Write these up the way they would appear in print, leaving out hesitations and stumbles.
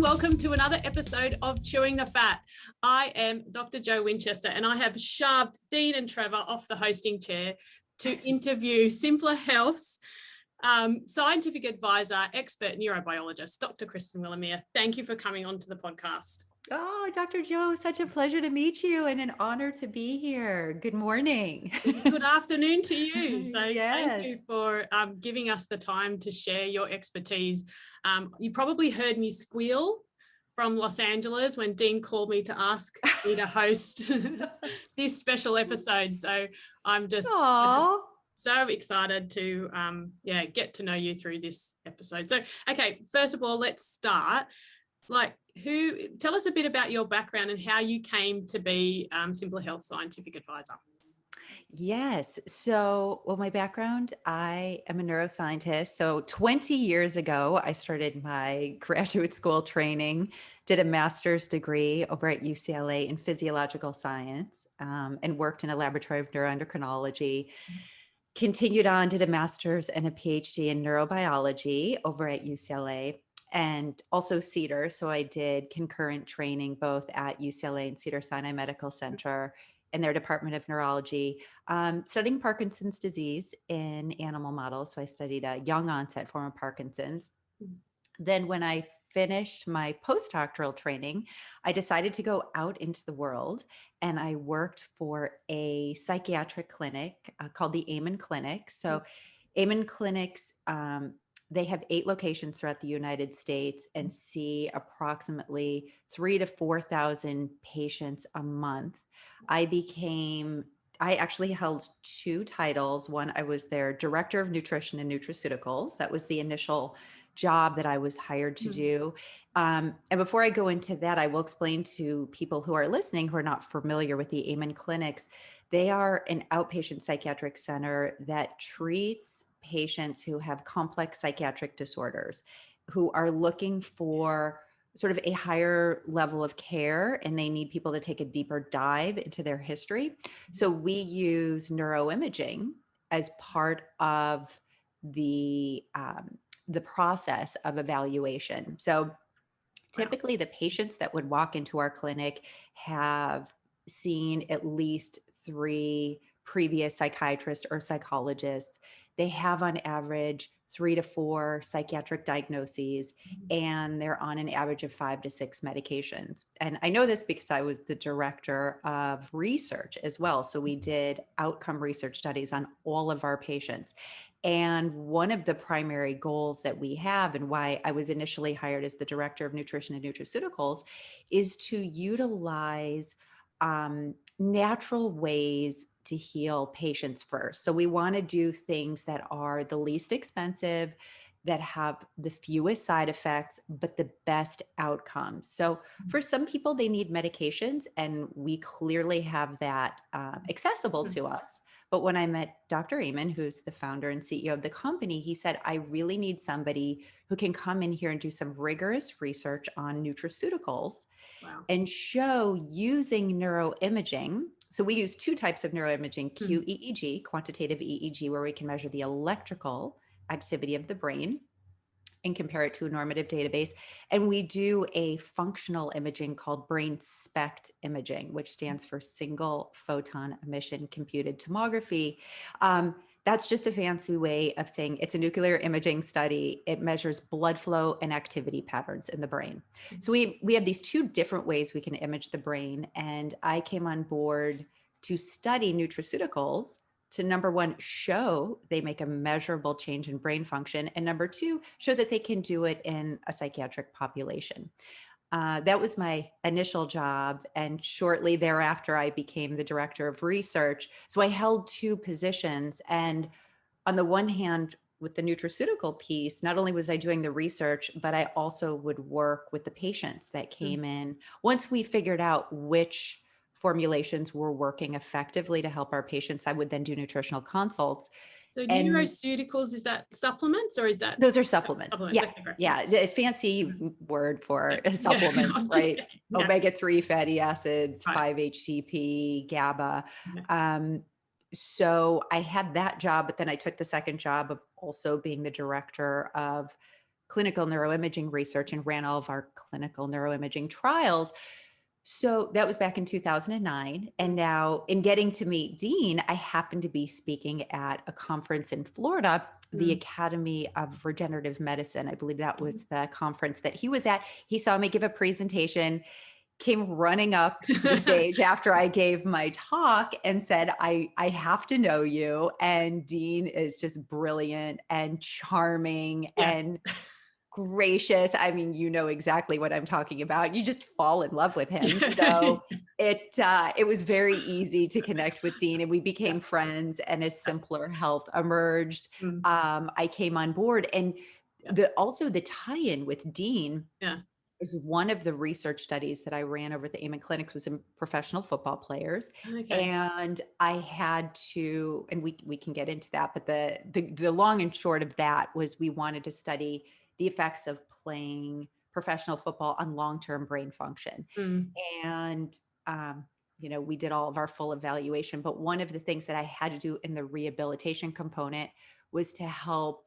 and welcome to another episode of Chewing the Fat. I am Dr. Jo Winchester, and I have shoved Dean and Trevor off the hosting chair to interview Simplr Health's scientific advisor, expert neurobiologist, Dr. Kristen Willeumier. Thank you for coming on to the podcast. Oh, Dr. Jo, such a pleasure to meet you and an honor to be here. Good morning. Good afternoon to you. So Yes. Thank you for giving us the time to share your expertise. You probably heard me squeal from Los Angeles when Dean called me to ask me to host this special episode. So I'm just so excited to get to know you through this episode. So, okay, first of all, let's start. Tell us a bit about your background and how you came to be Simplr Health scientific advisor. Yes. So, my background, I am a neuroscientist. So 20 years ago, I started my graduate school training, did a master's degree over at UCLA in physiological science, and worked in a laboratory of neuroendocrinology. Continued on, did a master's and a PhD in neurobiology over at UCLA. And also Cedar. So I did concurrent training both at UCLA and Cedars-Sinai Medical Center in their Department of Neurology, studying Parkinson's disease in animal models. So I studied a young onset form of Parkinson's. Then when I finished my postdoctoral training, I decided to go out into the world, and I worked for a psychiatric clinic called the Amen Clinic. So Amen Clinics, they have 8 locations throughout the United States and see approximately 3,000 to 4,000 patients a month. I actually held 2 titles. One, I was their director of nutrition and nutraceuticals. That was the initial job that I was hired to do. And before I go into that, I will explain to people who are listening who are not familiar with the Amen Clinics. They are an outpatient psychiatric center that treats patients who have complex psychiatric disorders, who are looking for sort of a higher level of care, and they need people to take a deeper dive into their history. So we use neuroimaging as part of the process of evaluation. So typically the patients that would walk into our clinic have seen at least 3 previous psychiatrists or psychologists. They have on average 3 to 4 psychiatric diagnoses, and they're on an average of 5 to 6 medications. And I know this because I was the director of research as well. So we did outcome research studies on all of our patients. And one of the primary goals that we have, and why I was initially hired as the director of nutrition and nutraceuticals, is to utilize natural ways to heal patients first. So we want to do things that are the least expensive, that have the fewest side effects, but the best outcomes. So for some people, they need medications, and we clearly have that accessible to us. But when I met Dr. Amen, who's the founder and CEO of the company, he said, I really need somebody who can come in here and do some rigorous research on nutraceuticals and show using neuroimaging. So we use 2 types of neuroimaging, QEEG, Quantitative EEG, where we can measure the electrical activity of the brain and compare it to a normative database. And we do a functional imaging called brain SPECT imaging, which stands for single photon emission computed tomography. That's just a fancy way of saying it's a nuclear imaging study. It measures blood flow and activity patterns in the brain. So we have these 2 different ways we can image the brain. And I came on board to study nutraceuticals to, number 1, show they make a measurable change in brain function, and number 2, show that they can do it in a psychiatric population. That was my initial job. And shortly thereafter, I became the director of research. So I held 2 positions. And on the one hand, with the nutraceutical piece, not only was I doing the research, but I also would work with the patients that came in. Once we figured out which formulations were working effectively to help our patients, I would then do nutritional consults. So Neuroceuticals, is that supplements, or is that? Those are supplements. Okay, yeah. A fancy word for supplements, right? Omega-3 fatty acids, 5-HTP, GABA. So I had that job, but then I took the second job of also being the director of clinical neuroimaging research and ran all of our clinical neuroimaging trials. So that was back in 2009. And now in getting to meet Dean, I happened to be speaking at a conference in Florida, the Academy of Regenerative Medicine. I believe that was the conference that he was at. He saw me give a presentation, came running up to the stage after I gave my talk and said, I have to know you. And Dean is just brilliant and charming and gracious. I mean, you know exactly what I'm talking about. You just fall in love with him. So it was very easy to connect with Dean, and we became friends. And as Simplr Health emerged, I came on board. And also the tie-in with Dean is one of the research studies that I ran over at the Amen clinics was in professional football players. And I had to, and we can get into that, but the long and short of that was we wanted to study the effects of playing professional football on long-term brain function. And, we did all of our full evaluation, but one of the things that I had to do in the rehabilitation component was to help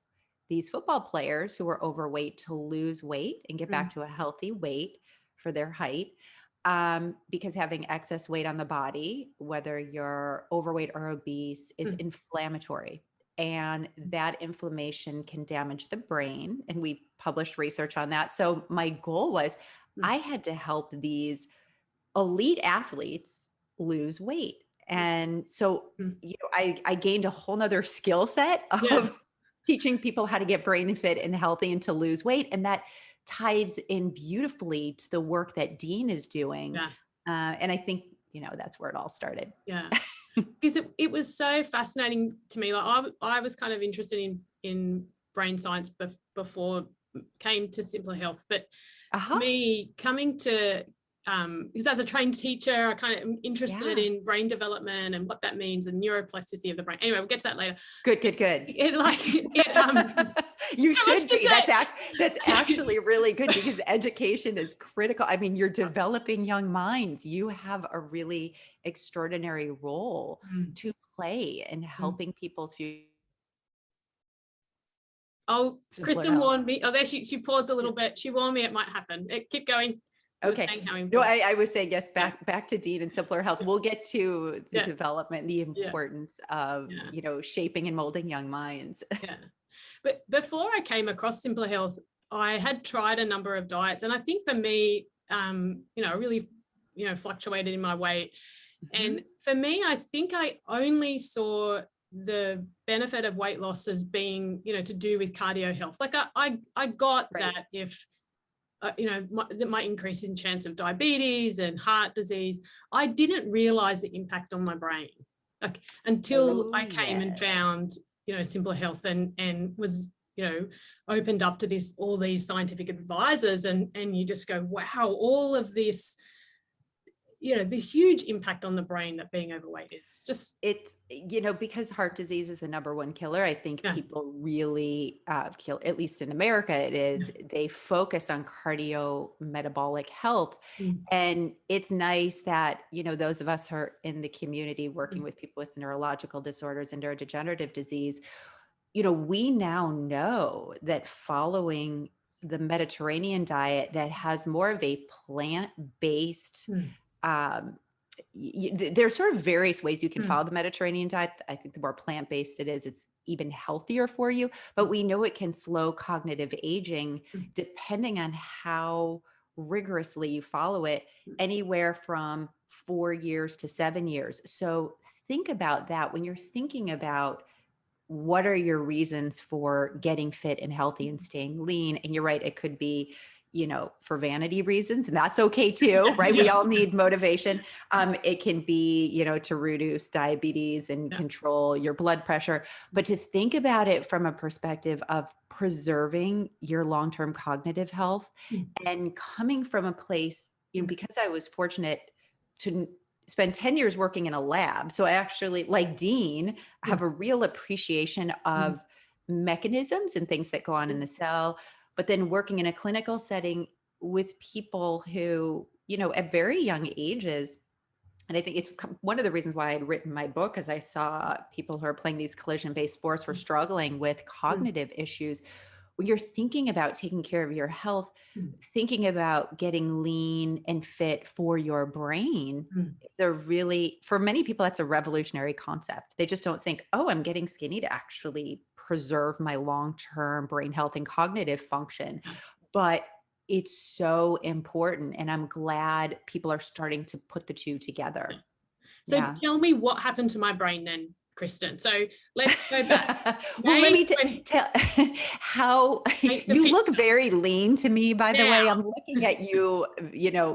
these football players who were overweight to lose weight and get back to a healthy weight for their height. Because having excess weight on the body, whether you're overweight or obese, is inflammatory. And that inflammation can damage the brain. And we've published research on that. So my goal was I had to help these elite athletes lose weight. And so, I gained a whole nother skill set of teaching people how to get brain fit and healthy and to lose weight. And that ties in beautifully to the work that Dean is doing. And I think, that's where it all started. Because it was so fascinating to me. Like I was kind of interested in brain science before came to Simplr Health, but me coming to because as a trained teacher, I kind of am interested in brain development and what that means and neuroplasticity of the brain. Anyway, we'll get to that later. Good. You should be. That's actually really good because education is critical. I mean, you're developing young minds. You have a really extraordinary role to play in helping people's future. Oh, Kristen warned me. Oh, there she paused a little bit. She warned me it might happen. Keep going. Okay. No, I was saying yes. Back to Dean and Simplr Health. We'll get to the development, the importance of shaping and molding young minds. But before I came across Simplr Health, I had tried a number of diets, and I think for me, really, fluctuated in my weight. And for me, I think I only saw the benefit of weight loss as being, to do with cardio health. Like I got that if my increase in chance of diabetes and heart disease, I didn't realize the impact on my brain until I came and found, Simplr Health and was, opened up to all these scientific advisors and you just go, wow, all of this, the huge impact on the brain that being overweight is just. It's, because heart disease is the #1 killer. I think people really kill, at least in America, it is, they focus on cardiometabolic health. And it's nice that, those of us who are in the community working with people with neurological disorders and neurodegenerative disease, we now know that following the Mediterranean diet that has more of a plant-based there's sort of various ways you can follow the Mediterranean diet. I think the more plant-based it is, it's even healthier for you, but we know it can slow cognitive aging depending on how rigorously you follow it, anywhere from 4 years to 7 years. So think about that when you're thinking about what are your reasons for getting fit and healthy and staying lean. And you're right, it could be, for vanity reasons, and that's okay too, right? We all need motivation. It can be, to reduce diabetes and control your blood pressure, but to think about it from a perspective of preserving your long-term cognitive health and coming from a place, because I was fortunate to spend 10 years working in a lab. So I actually, like Dean, have a real appreciation of mechanisms and things that go on in the cell. But then working in a clinical setting with people who, at very young ages, and I think it's one of the reasons why I had written my book, as I saw people who are playing these collision-based sports were struggling with cognitive issues. when you're thinking about taking care of your health, Mm, thinking about getting lean and fit for your brain, mm. they're really, for many people, that's a revolutionary concept. They just don't think, oh, I'm getting skinny to actually preserve my long-term brain health and cognitive function. Yeah. But it's so important. And I'm glad people are starting to put the two together. So Yeah. tell me what happened to my brain then, Kristen. So let's go back. Well, let May me 20 tell how paint the you look picture very lean to me, by the now. way. I'm looking at you,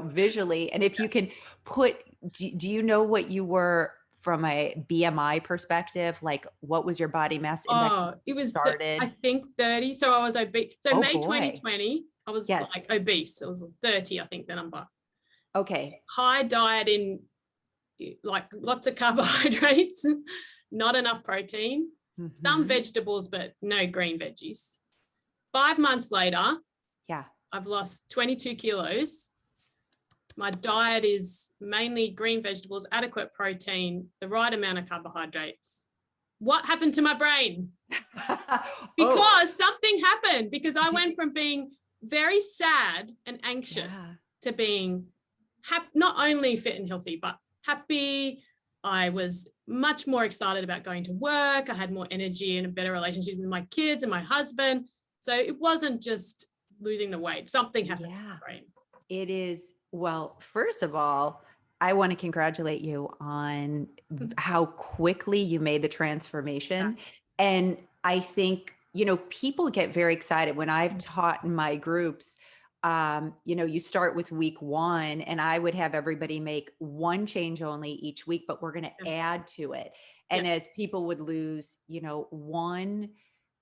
visually. And if you can put, do you know what you were from a BMI perspective? Like, what was your body mass index when Oh, it you was, I started? think 30. So I was obese. So Oh May boy. 2020, I was Yes. like obese. It was 30, I think the number. Okay. High diet in like lots of carbohydrates, not enough protein, some Mhm. vegetables, but no green veggies. 5 months later, Yeah. I've lost 22 kilos. My diet is mainly green vegetables, adequate protein, the right amount of carbohydrates. What happened to my brain? Oh, Because something happened, because I did went you, from being very sad and yeah. anxious to being not only fit and healthy, but happy. I was much more excited about going to work. I had more energy and a better relationship with my kids and my husband. So it wasn't just losing the weight. Something happened to Yeah. my brain. It is, well, first of all, I want to congratulate you on how quickly you made the transformation. And I think, people get very excited when I've taught in my groups. You start with week 1, and I would have everybody make one change only each week, but we're going to add to it. Yeah. And as people would lose, 1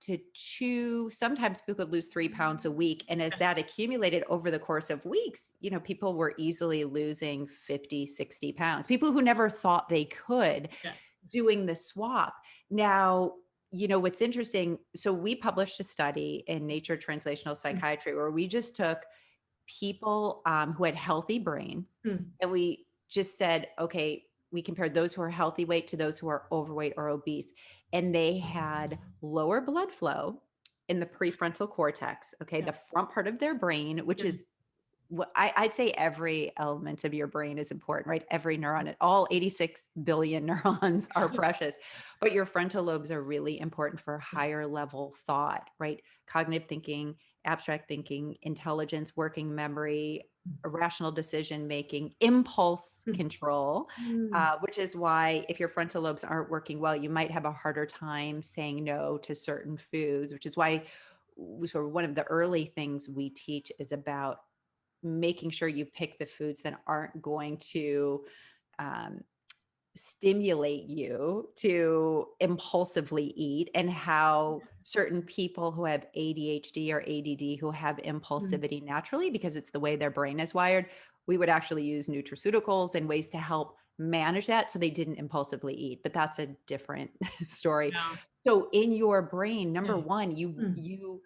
to 2, sometimes people could lose 3 pounds a week. And as that accumulated over the course of weeks, people were easily losing 50, 60 pounds. People who never thought they could, Yeah. doing the swap. Now, what's interesting. So we published a study in Nature Translational Psychiatry where we just took people who had healthy brains, Mm. and we just said, okay, we compared those who are healthy weight to those who are overweight or obese, and they had lower blood flow in the prefrontal cortex, okay, the front part of their brain, which is what I'd say every element of your brain is important, right? Every neuron, all 86 billion neurons are precious, but your frontal lobes are really important for higher level thought, right? Cognitive thinking, abstract thinking, intelligence, working memory, rational decision making, impulse control, which is why if your frontal lobes aren't working well, you might have a harder time saying no to certain foods, which is why one of the early things we teach is about making sure you pick the foods that aren't going to um, stimulate you to impulsively eat, and how certain people who have ADHD or ADD who have impulsivity naturally because it's the way their brain is wired, we would actually use nutraceuticals and ways to help manage that so they didn't impulsively eat. But that's a different story. Yeah. So in your brain, number Okay. one, you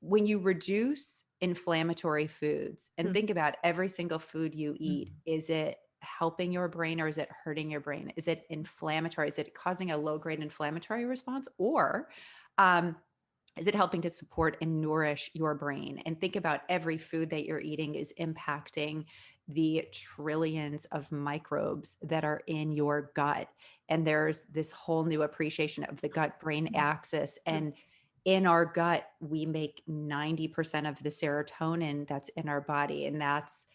when you reduce inflammatory foods, and think about every single food you eat, is it helping your brain or is it hurting your brain? Is it inflammatory? Is it causing a low grade inflammatory response? Or is it helping to support and nourish your brain? And think about every food that you're eating is impacting the trillions of microbes that are in your gut. And there's this whole new appreciation of the gut brain axis. And in our gut, we make 90% of the serotonin that's in our body. And that's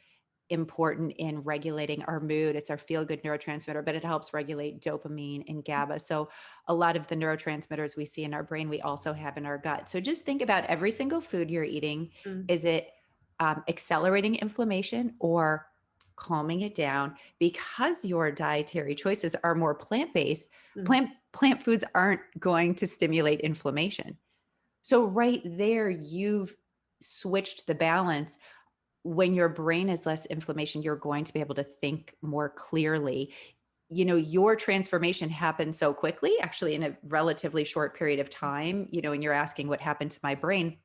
important in regulating our mood. It's our feel-good neurotransmitter, but it helps regulate dopamine and GABA. So a lot of the neurotransmitters we see in our brain, we also have in our gut. So just think about every single food you're eating. Is it accelerating inflammation or calming it down? Because your dietary choices are more plant-based, plant foods aren't going to stimulate inflammation. So right there, you've switched the balance. When your brain is less inflammation, you're going to be able to think more clearly. Your transformation happened so quickly, actually in a relatively short period of time, and you're asking what happened to my brain,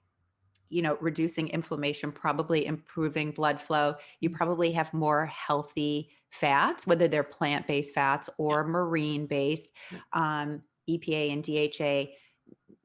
reducing inflammation, probably improving blood flow. You probably have more healthy fats, whether they're plant-based fats or marine-based, EPA and DHA.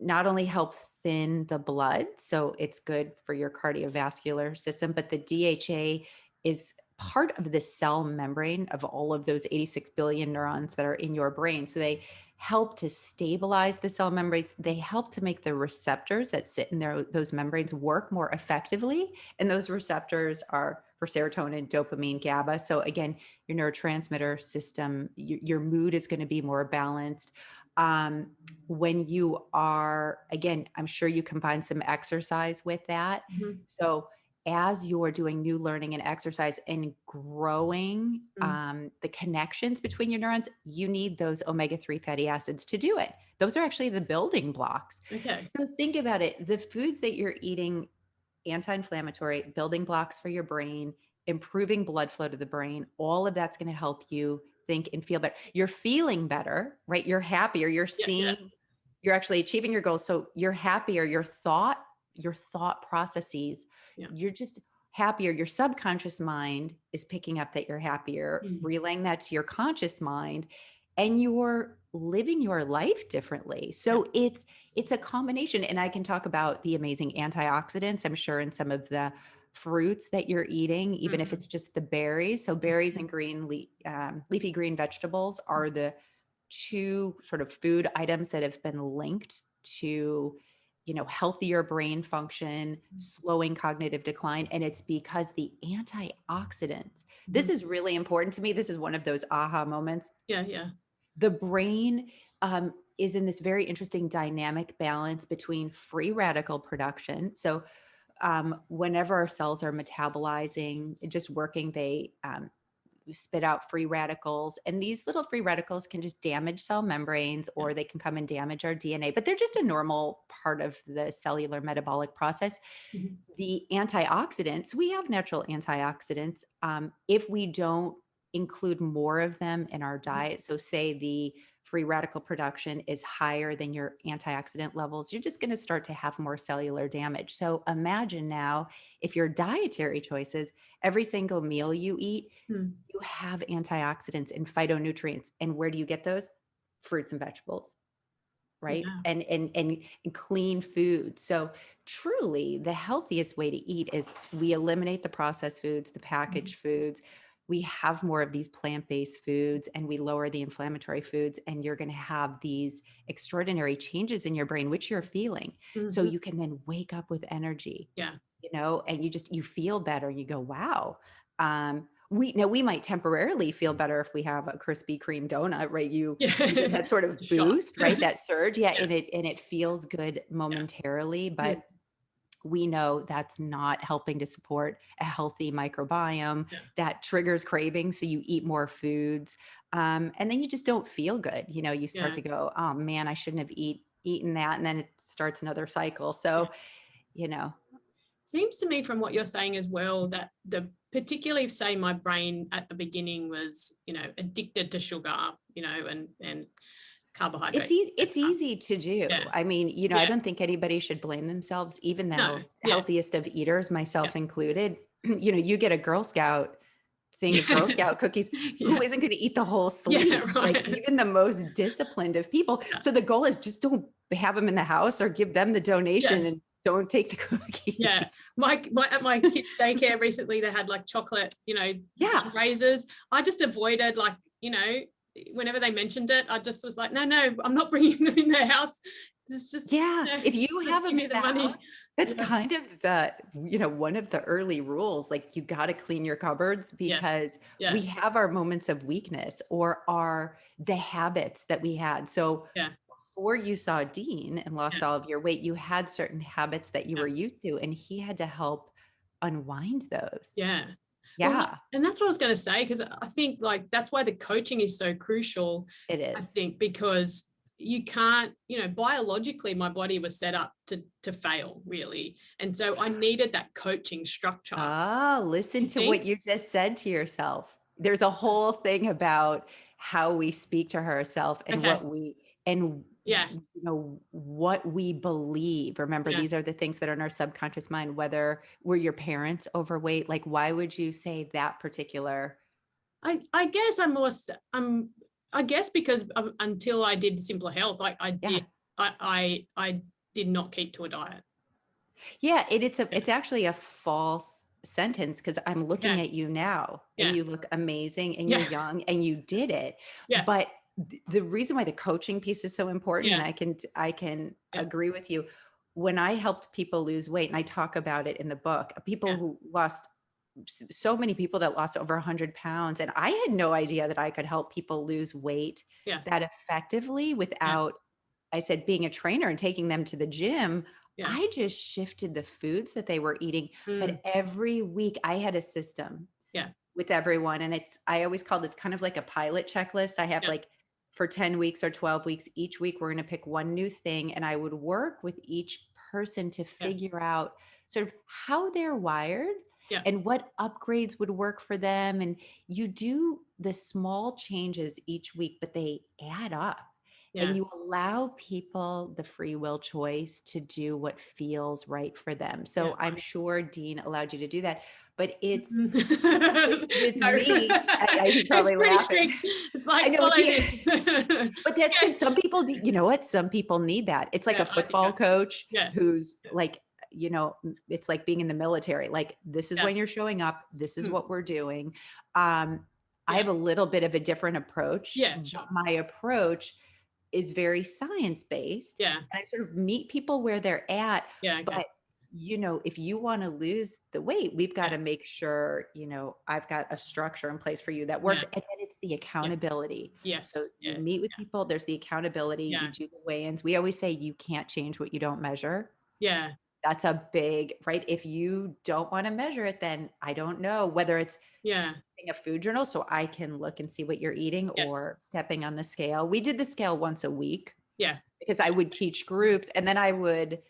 not only help thin the blood, so it's good for your cardiovascular system, but the DHA is part of the cell membrane of all of those 86 billion neurons that are in your brain. So they help to stabilize the cell membranes. They help to make the receptors that sit in there, those membranes, work more effectively. And those receptors are for serotonin, dopamine, GABA. So again, your neurotransmitter system, your mood is going to be more balanced. When you are, again, I'm sure you combine some exercise with that. Mhm. So as you're doing new learning and exercise and growing the connections between your neurons, you need those omega-3 fatty acids to do it. Those are actually the building blocks. Okay. So think about it. The foods that you're eating, anti-inflammatory, building blocks for your brain, improving blood flow to the brain, all of that's going to help you think and feel better. You're feeling better, right? You're happier. You're Yeah, yeah, seeing, you're actually achieving your goals. So you're happier. Your thought processes, yeah. you're just happier. Your subconscious mind is picking up that you're happier, Mm. relaying that to your conscious mind, and you're living your life differently. So it's a combination. And I can talk about the amazing antioxidants, I'm sure, in some of the fruits that you're eating, even if it's just the berries. So berries and leafy green vegetables are the two sort of food items that have been linked to, healthier brain function, slowing cognitive decline. And it's because the antioxidants, this is really important to me. This is one of those aha moments. Yeah, yeah. The brain is in this very interesting dynamic balance between free radical production. So whenever our cells are metabolizing, just working, they spit out free radicals. And these little free radicals can just damage cell membranes, or they can come and damage our DNA, but they're just a normal part of the cellular metabolic process. Mhm. The antioxidants, we have natural antioxidants. If we don't include more of them in our diet, so say the free radical production is higher than your antioxidant levels, you're just going to start to have more cellular damage. So imagine now, if your dietary choices, every single meal you eat, Mm. you have antioxidants and phytonutrients. And where do you get those? Fruits and vegetables, right? Yeah. And clean food. So truly the healthiest way to eat is we eliminate the processed foods, the packaged foods. We have more of these plant-based foods, and we lower the inflammatory foods, and you're going to have these extraordinary changes in your brain, which you're feeling. So Mhm. you can then wake up with energy, Yeah. and you feel better. You go, wow. We might temporarily feel better if we have a Krispy Kreme donut, right? You get Yeah. that sort of Shot. boost, right? That surge. Yeah. Yeah. And it feels good Yeah. momentarily, Yeah. but we know that's not helping to support a healthy microbiome. Yeah. That triggers cravings. So you eat more foods. And then you just don't feel good. You start Yeah. to go, oh man, I shouldn't have eaten that. And then it starts another cycle. Yeah. So, you know, Seems to me from what you're saying as well that particularly say my brain at the beginning was, addicted to sugar, and carbohydrates. It's easy to do. Yeah. I mean, I Yeah. don't think anybody should blame themselves, even the No. Yeah. healthiest of eaters, Yeah. myself included. You get a Girl Scout thing of Girl Scout cookies. Yeah. Who isn't going to eat the whole Yeah. sleeve? Like Right. even the most disciplined of people. Yeah. So the goal is just don't have them in the house or give them the donation, Yes. and don't take the cookie. Yeah. At my kids' daycare recently, they had like chocolate, Yeah. fundraisers. I just avoided whenever they mentioned it, I just was like, no, I'm not bringing them in their house. It's just, Yeah, if you just have give them me in the the money. house, that's Yeah. kind of one of the early rules. Like you got to clean your cupboards, Yes. because Yeah. we have our moments of weakness, or the habits that we had. So Yeah. before you saw Dean and lost Yeah. all of your weight, you had certain habits that you Yeah. were used to, and he had to help unwind those. Yeah. Well, Yeah, and that's what I was going to say, because I think that's why the coaching is so crucial. it I is. think because you can't, biologically, my body was set up to fail, really. And so I needed that coaching structure. Oh, listen You to think? what you just said to yourself. There's a whole thing about how we speak to ourselves, and Okay. Yeah. what we believe. Remember, Yeah. these are the things that are in our subconscious mind. Whether were your parents overweight, like why would you say that particular? I guess I guess because until I did Simplr Health, I Yeah, did I did not keep to a diet. Yeah, it's actually a false sentence because I'm looking Okay. at you now and Yeah. you look amazing and you're Yeah. young and you did it. Yeah. But the reason why the coaching piece is so important, and Yeah. I can Yeah. agree with you. When I helped people lose weight, and I talk about it in the book, people Yeah. who lost so many people that lost over 100 pounds, and I had no idea that I could help people lose weight Yeah. that effectively Yeah. without, I said, being a trainer and taking them to the gym. Yeah. I just shifted the foods that they were eating. But every week I had a system Yeah. with everyone. And I always called it's kind of like a pilot checklist. I have Yeah. like for 10 weeks or 12 weeks, each week we're going to pick one new thing. And I would work with each person to Yeah. figure out sort of how they're wired Yeah. and what upgrades would work for them. And you do the small changes each week, but they add up. Yeah. And you allow people the free will choice to do what feels right for them. So Yeah. I'm sure Dean allowed you to do that. But it's No. with me, he's It's probably pretty laughing. strict. It's I like, know, follow this. but that's Yeah. good. Some people, you know what? Some people need that. It's like Yeah, a football coach yeah. who's like, it's like being in the military. Like, this is Yeah. when you're showing up. This is Mm. what we're doing. I have a little bit of a different approach. Yeah, sure. But my approach is very science-based. Yeah. And I sort of meet people where they're at. Yeah. Okay. But if you want to lose the weight, we've got to make sure, I've got a structure in place for you that works. Yeah. And then it's the accountability. Yes. So you Yeah. meet with people, there's the accountability, Yeah. you do the weigh-ins. We always say you can't change what you don't measure. Yeah. That's a big, right? If you don't want to measure it, then I don't know whether it's Yeah. a food journal so I can look and see what you're eating Yes. or stepping on the scale. We did the scale once a week Yeah. because I would teach groups and then I would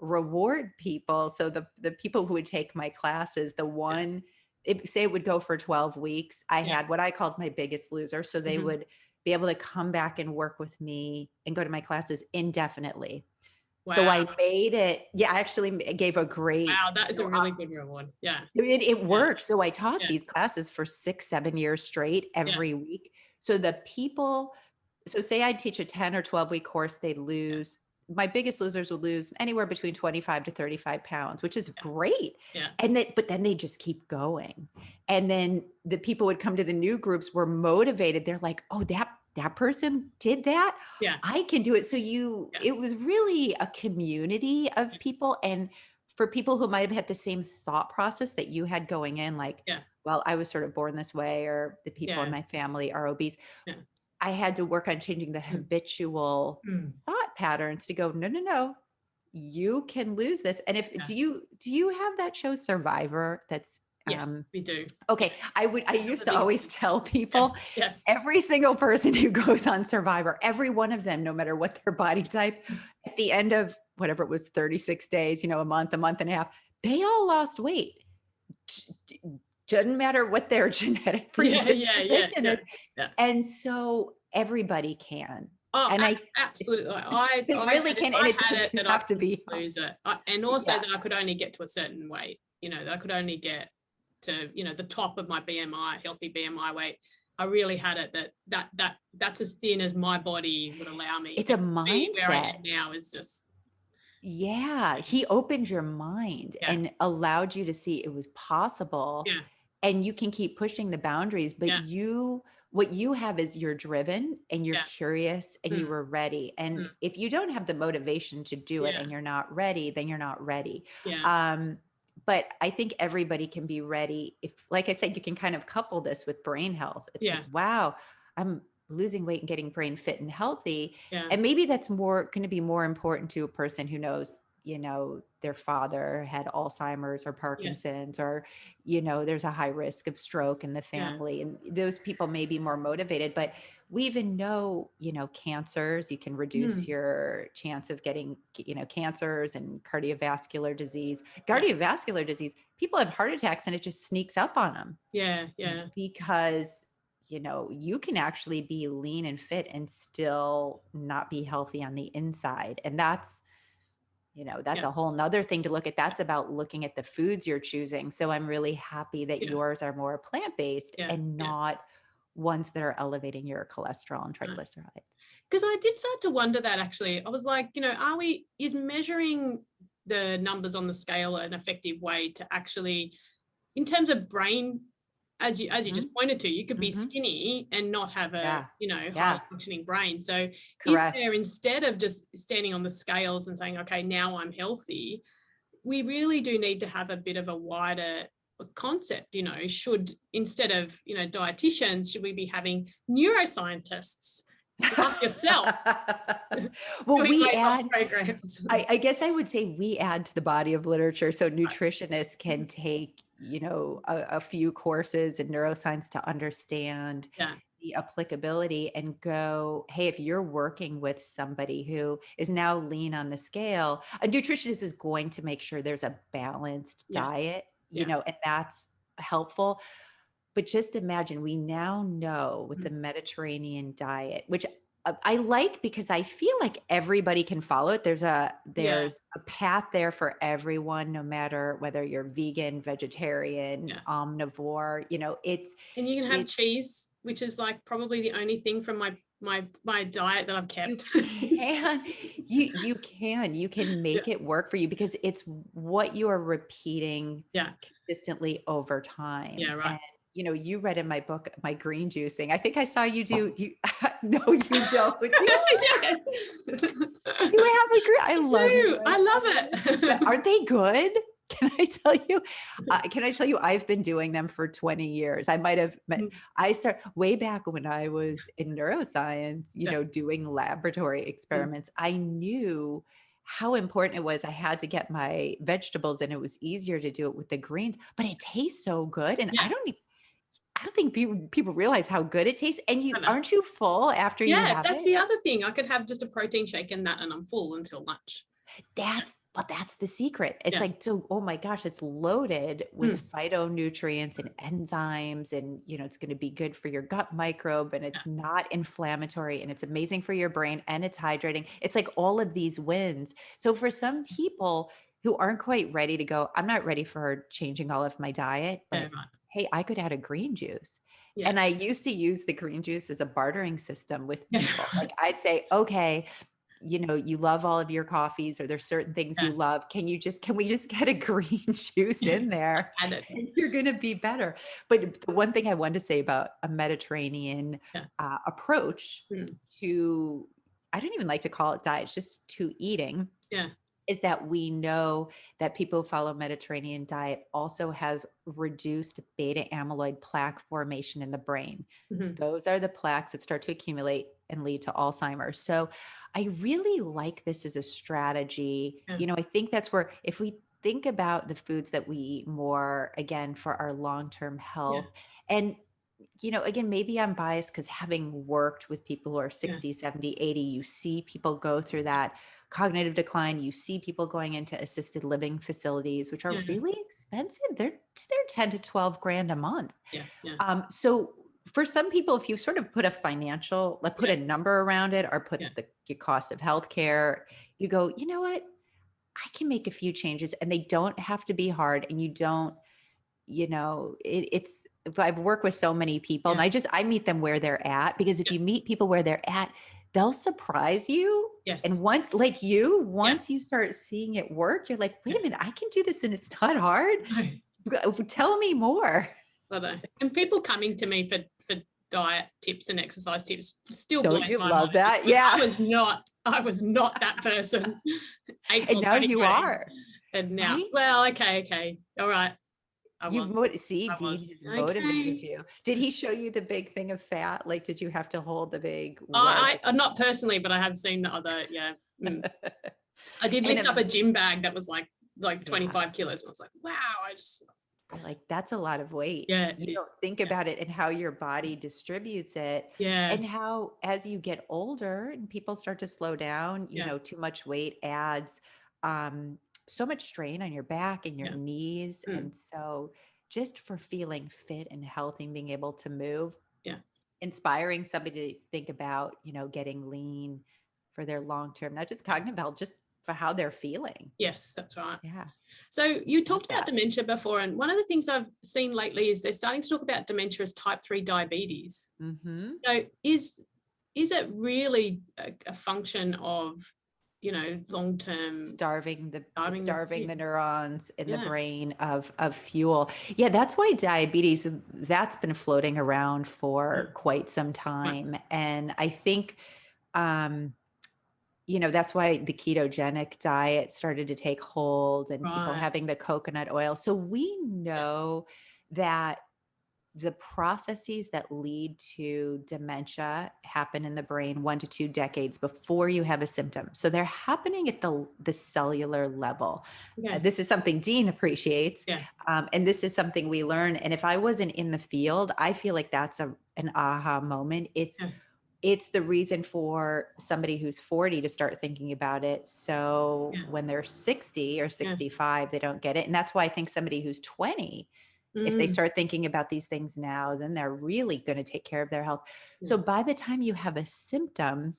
reward people. So the people who would take my classes, say it would go for 12 weeks. I had what I called my biggest loser. So they would be able to come back and work with me and go to my classes indefinitely. Wow. So I made it. Yeah, I actually gave a great. Wow, that is a really good reward. Yeah. It worked. So I taught Yeah. these classes for 6-7 years straight every week. So the people, say I teach a 10 or 12 week course, they'd lose. My biggest losers would lose anywhere between 25 to 35 pounds, which is great. Yeah. But then they just keep going. And then the people would come to the new groups were motivated. They're like, oh, that person did that. Yeah. I can do it. So it was really a community of people. And for people who might've had the same thought process that you had going in, like, well, I was sort of born this way, or the people in my family are obese. Yeah. I had to work on changing the habitual thought patterns to go, no, you can lose this. And do you have that show Survivor? That's yes, we do. Okay. I used to always tell people, Yeah. every single person who goes on Survivor, every one of them, no matter what their body type, at the end of whatever it was, 36 days, a month and a half, they all lost weight. Doesn't matter what their genetic predisposition is. Yeah. And so everybody can. Oh, and absolutely. I really can. And it doesn't have to be. Lose it. And also that I could only get to a certain weight, that I could only get to, the top of my BMI, healthy BMI weight. I really had it that's as thin as my body would allow me. It's a mindset. Where I am now is just. Yeah. He opened your mind and allowed you to see it was possible. Yeah. And you can keep pushing the boundaries, but what you have is you're driven and you're curious and you were ready. And if you don't have the motivation to do it and you're not ready, then you're not ready. Yeah. But I think everybody can be ready. If, like I said, you can kind of couple this with brain health. It's like, wow, I'm losing weight and getting brain fit and healthy. Yeah. And maybe that's going to be more important to a person who knows, their father had Alzheimer's or Parkinson's, or, there's a high risk of stroke in the family. And those people may be more motivated, but we even know, cancers, you can reduce your chance of getting, cancers and cardiovascular disease. Cardiovascular disease, people have heart attacks and it just sneaks up on them. Yeah. Yeah. Because you can actually be lean and fit and still not be healthy on the inside. And that's a whole nother thing to look at. That's about looking at the foods you're choosing. So I'm really happy that yours are more plant-based and not ones that are elevating your cholesterol and triglycerides. Because I did start to wonder that, actually. I was like, is measuring the numbers on the scale an effective way to actually, in terms of brain, as you just pointed to, you could be skinny and not have a, high functioning brain. So is there, instead of just standing on the scales and saying, okay, now I'm healthy, we really do need to have a bit of a wider concept, should, instead of, dietitians, should we be having neuroscientists like yourself? Well, we add programs. I guess I would say we add to the body of literature. So nutritionists can take, a few courses in neuroscience to understand the applicability and go, hey, if you're working with somebody who is now lean on the scale, a nutritionist is going to make sure there's a balanced diet, and that's helpful. But just imagine, we now know with the Mediterranean diet, which I like because I feel like everybody can follow it. There's a path there for everyone, no matter whether you're vegan, vegetarian, omnivore, and you can have cheese, which is like probably the only thing from my diet that I've kept. You can make it work for you because it's what you are repeating consistently over time. Yeah, right. And you read in my book, my green juice thing. I think I saw you do. No, you don't. You have a green. I love it. I love it. Aren't they good? Can I tell you? I've been doing them for 20 years. I might have I start way back when I was in neuroscience, doing laboratory experiments. I knew how important it was. I had to get my vegetables and it was easier to do it with the greens, but it tastes so good. And I don't think people realize how good it tastes. And aren't you full after you have it? Yeah, that's the other thing. I could have just a protein shake and that, and I'm full until lunch. That's the secret. It's like, so, oh my gosh, it's loaded with phytonutrients and enzymes, and it's going to be good for your gut microbe, and it's not inflammatory, and it's amazing for your brain, and it's hydrating. It's like all of these wins. So for some people who aren't quite ready to go, I'm not ready for changing all of my diet, but hey, I could add a green juice. Yeah. And I used to use the green juice as a bartering system with people. Like I'd say, okay, you love all of your coffees, or there's certain things you love. Can we just get a green juice in there? And you're going to be better. But the one thing I wanted to say about a Mediterranean approach to, I don't even like to call it diet, it's just to eating. Is that we know that people who follow Mediterranean diet also has reduced beta amyloid plaque formation in the brain. Those are the plaques that start to accumulate and lead to Alzheimer's. So I really like this as a strategy. I think that's where, if we think about the foods that we eat more, again, for our long-term health, and again, maybe I'm biased because having worked with people who are 60, 70, 80, you see people go through that cognitive decline. You see people going into assisted living facilities, which are really expensive. They're 10 to 12 grand a month. So for some people, if you sort of put a number around it, or put the cost of healthcare, you go, you know what, I can make a few changes, and they don't have to be hard. And you don't, it's, I've worked with so many people and I meet them where they're at, because if you meet people where they're at, they'll surprise you. And once you start seeing it work, you're like, wait a minute, I can do this and it's not hard. Tell me more. And people coming to me for diet tips and exercise tips still don't you love that? Yeah. I was not that person. And now you are. And now, right? Well, okay. All right. Dean has motivated you. Did he show you the big thing of fat? Like, did you have to hold the big? I not personally, but I have seen the other. I did lift up a gym bag that was like 25 kilos. And I was like, wow, that's a lot of weight. You don't think about it and how your body distributes it. And how, as you get older and people start to slow down, too much weight adds so much strain on your back and your knees. And so just for feeling fit and healthy and being able to move, inspiring somebody to think about, getting lean for their long-term, not just cognitive health, just for how they're feeling. Yes, that's right. So you talked about dementia before. And one of the things I've seen lately is they're starting to talk about dementia as type 3 diabetes. So is is it really a function of, you know, long-term starving the yeah. neurons in the Yeah. brain of fuel? Yeah, that's why diabetes, that's been floating around for quite some time. And I think, you know, that's why the ketogenic diet started to take hold and people Right. having the coconut oil. So we know that the processes that lead to dementia happen in the brain 1 to 2 decades before you have a symptom. So they're happening at the cellular level. Yeah. This is something Dean appreciates. Yeah. And this is something we learn. And if I wasn't in the field, I feel like that's an aha moment. It's the reason for somebody who's 40 to start thinking about it. So when they're 60 or 65, they don't get it. And that's why I think somebody who's 20, if they start thinking about these things now, then they're really going to take care of their health. So by the time you have a symptom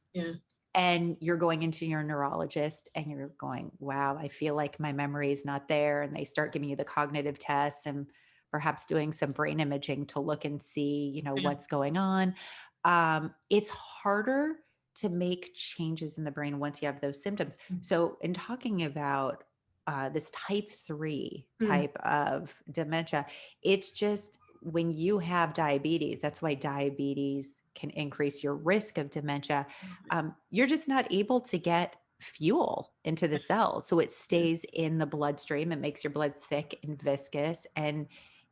and you're going into your neurologist and you're going, wow, I feel like my memory is not there. And they start giving you the cognitive tests and perhaps doing some brain imaging to look and see, you know, what's going on. It's harder to make changes in the brain once you have those symptoms. So in talking about this type 3 type of dementia, it's just when you have diabetes, that's why diabetes can increase your risk of dementia. You're just not able to get fuel into the cells. So it stays in the bloodstream. It makes your blood thick and viscous. And,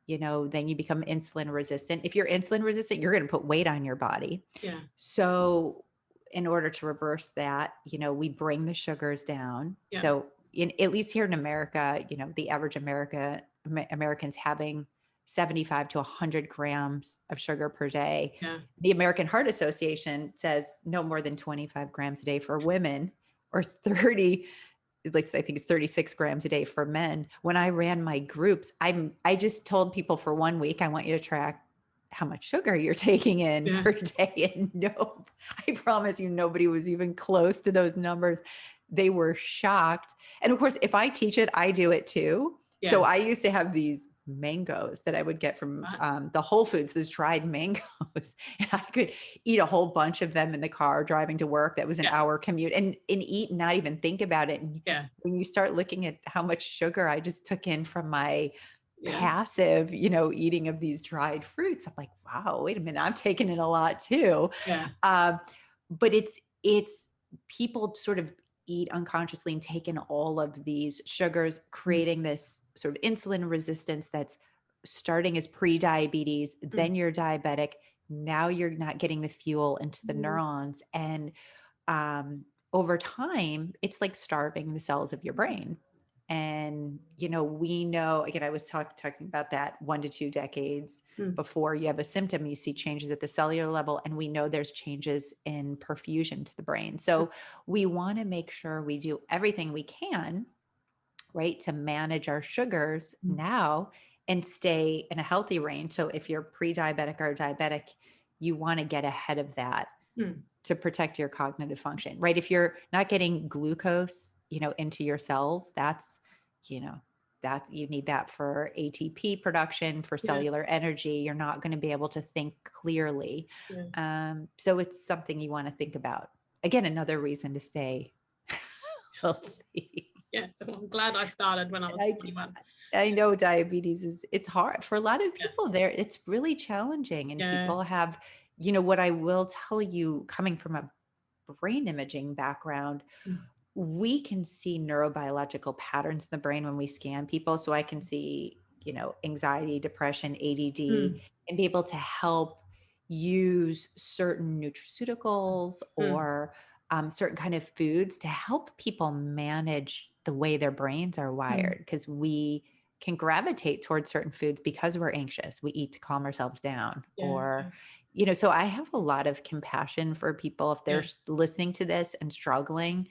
you know, then you become insulin resistant. If you're insulin resistant, you're going to put weight on your body. Yeah. So in order to reverse that, you know, we bring the sugars down. Yeah. So at least here in America, you know, the average Americans having 75 to 100 grams of sugar per day. Yeah. The American Heart Association says no more than 25 grams a day for women, or 30, like I think it's 36 grams a day for men. When I ran my groups, I just told people for 1 week, I want you to track how much sugar you're taking in per day. And no, I promise you, nobody was even close to those numbers. They were shocked. And of course, if I teach it, I do it too. Yeah. So I used to have these mangoes that I would get from the Whole Foods, those dried mangoes. And I could eat a whole bunch of them in the car driving to work. That was an hour commute, and eat and not even think about it. And when you start looking at how much sugar I just took in from my passive, you know, eating of these dried fruits, I'm like, wow, wait a minute, I'm taking in a lot too. But it's people sort of eat unconsciously and take in all of these sugars, creating this sort of insulin resistance that's starting as pre-diabetes, then you're diabetic. Now you're not getting the fuel into the neurons. And over time, it's like starving the cells of your brain. And, you know, we know, again, I was talking about that 1 to 2 decades before you have a symptom, you see changes at the cellular level, and we know there's changes in perfusion to the brain. So we want to make sure we do everything we can, right, to manage our sugars now and stay in a healthy range. So if you're pre-diabetic or diabetic, you want to get ahead of that to protect your cognitive function, right? If you're not getting glucose, you know, into your cells, that's, you know, that's, you need that for ATP production, for cellular energy. You're not going to be able to think clearly. So it's something you want to think about. Again, another reason to stay healthy. Yeah, so I'm glad I started when I was 21. I know diabetes it's hard for a lot of people there. It's really challenging, and people have, you know, what I will tell you, coming from a brain imaging background, we can see neurobiological patterns in the brain when we scan people. So I can see, you know, anxiety, depression, ADD, and be able to help use certain nutraceuticals or certain kind of foods to help people manage the way their brains are wired, because we can gravitate towards certain foods because we're anxious. We eat to calm ourselves down, or, you know, so I have a lot of compassion for people if they're listening to this and struggling.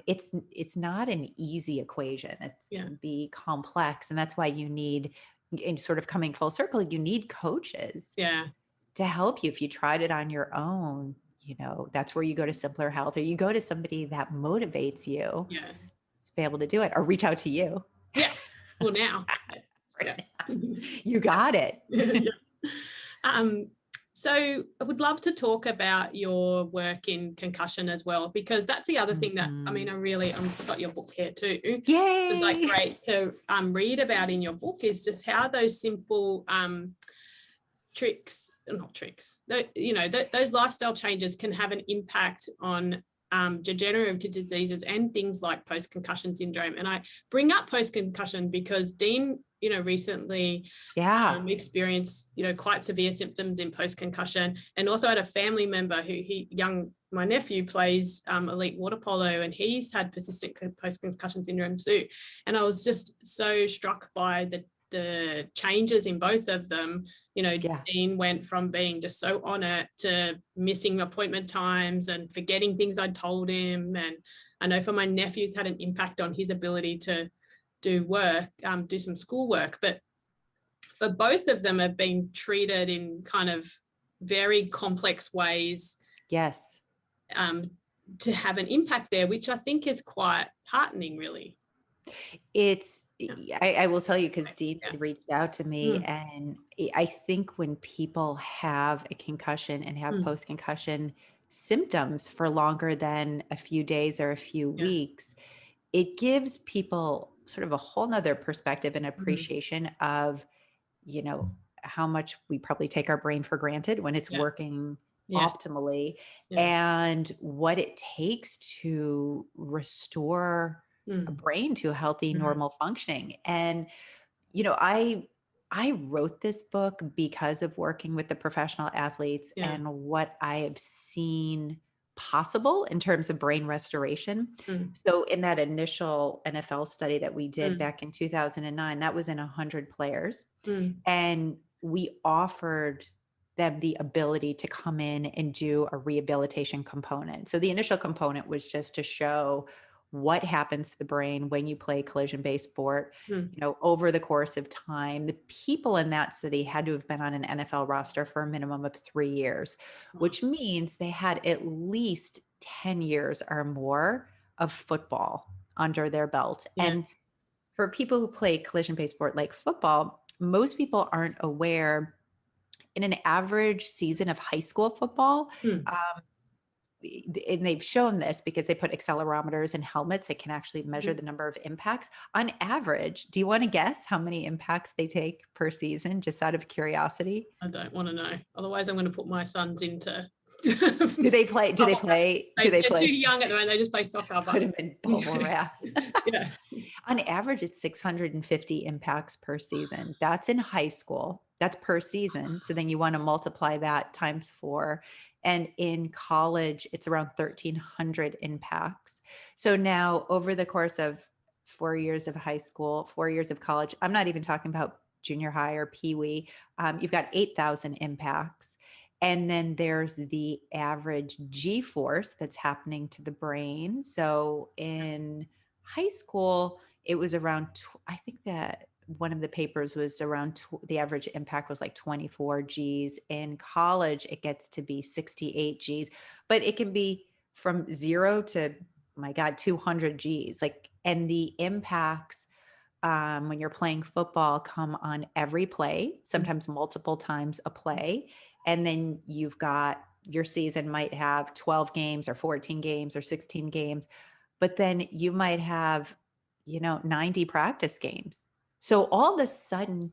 It's not an easy equation. It can be complex. And that's why you need, in sort of coming full circle, you need coaches to help you. If you tried it on your own, you know, that's where you go to Simplr Health, or you go to somebody that motivates you to be able to do it, or reach out to you. Well, now. You got it. So I would love to talk about your work in concussion as well, because that's the other thing that, I mean, I've got your book here too. Yay! It's like great to read about in your book, is just how those simple those lifestyle changes can have an impact on degenerative diseases and things like post-concussion syndrome. And I bring up post-concussion because Dean, recently experienced, quite severe symptoms in post-concussion, and also had a family member my nephew plays elite water polo, and he's had persistent post-concussion syndrome too. And I was just so struck by the changes in both of them. Dean went from being just so on it to missing appointment times and forgetting things I'd told him. And I know for my nephew, it's had an impact on his ability to do work, do some schoolwork. But for both of them have been treated in kind of very complex ways. Yes. To have an impact there, which I think is quite heartening, really. I will tell you, because Dean had reached out to me, and I think when people have a concussion and have post-concussion symptoms for longer than a few days or a few weeks, it gives people sort of a whole nother perspective and appreciation of, how much we probably take our brain for granted when it's working optimally, and what it takes to restore a brain to a healthy, normal functioning. And, I wrote this book because of working with the professional athletes and what I have seen possible in terms of brain restoration. So in that initial NFL study that we did back in 2009, that was in 100 players. And we offered them the ability to come in and do a rehabilitation component. So the initial component was just to show what happens to the brain when you play collision-based sport, over the course of time. The people in that study had to have been on an NFL roster for a minimum of 3 years, which means they had at least 10 years or more of football under their belt. And for people who play collision-based sport like football, most people aren't aware, in an average season of high school football, and they've shown this because they put accelerometers in helmets that can actually measure the number of impacts. On average, do you want to guess how many impacts they take per season, just out of curiosity? I don't want to know. Otherwise, I'm going to put my sons into. Do they play? They're too young at the moment. They just play soccer. Put them in bubble wrap. On average, it's 650 impacts per season. That's in high school. That's per season. So then you want to multiply that times 4. And in college, it's around 1,300 impacts. So now, over the course of 4 years of high school, 4 years of college, I'm not even talking about junior high or peewee, you've got 8,000 impacts. And then there's the average G-force that's happening to the brain. So in high school, it was around, I think that one of the papers was around, the average impact was like 24 Gs. In college, it gets to be 68 Gs, but it can be from 0 to, my God, 200 Gs. And the impacts when you're playing football come on every play, sometimes multiple times a play. And then you've got, your season might have 12 games or 14 games or 16 games, but then you might have, 90 practice games. So all of a sudden,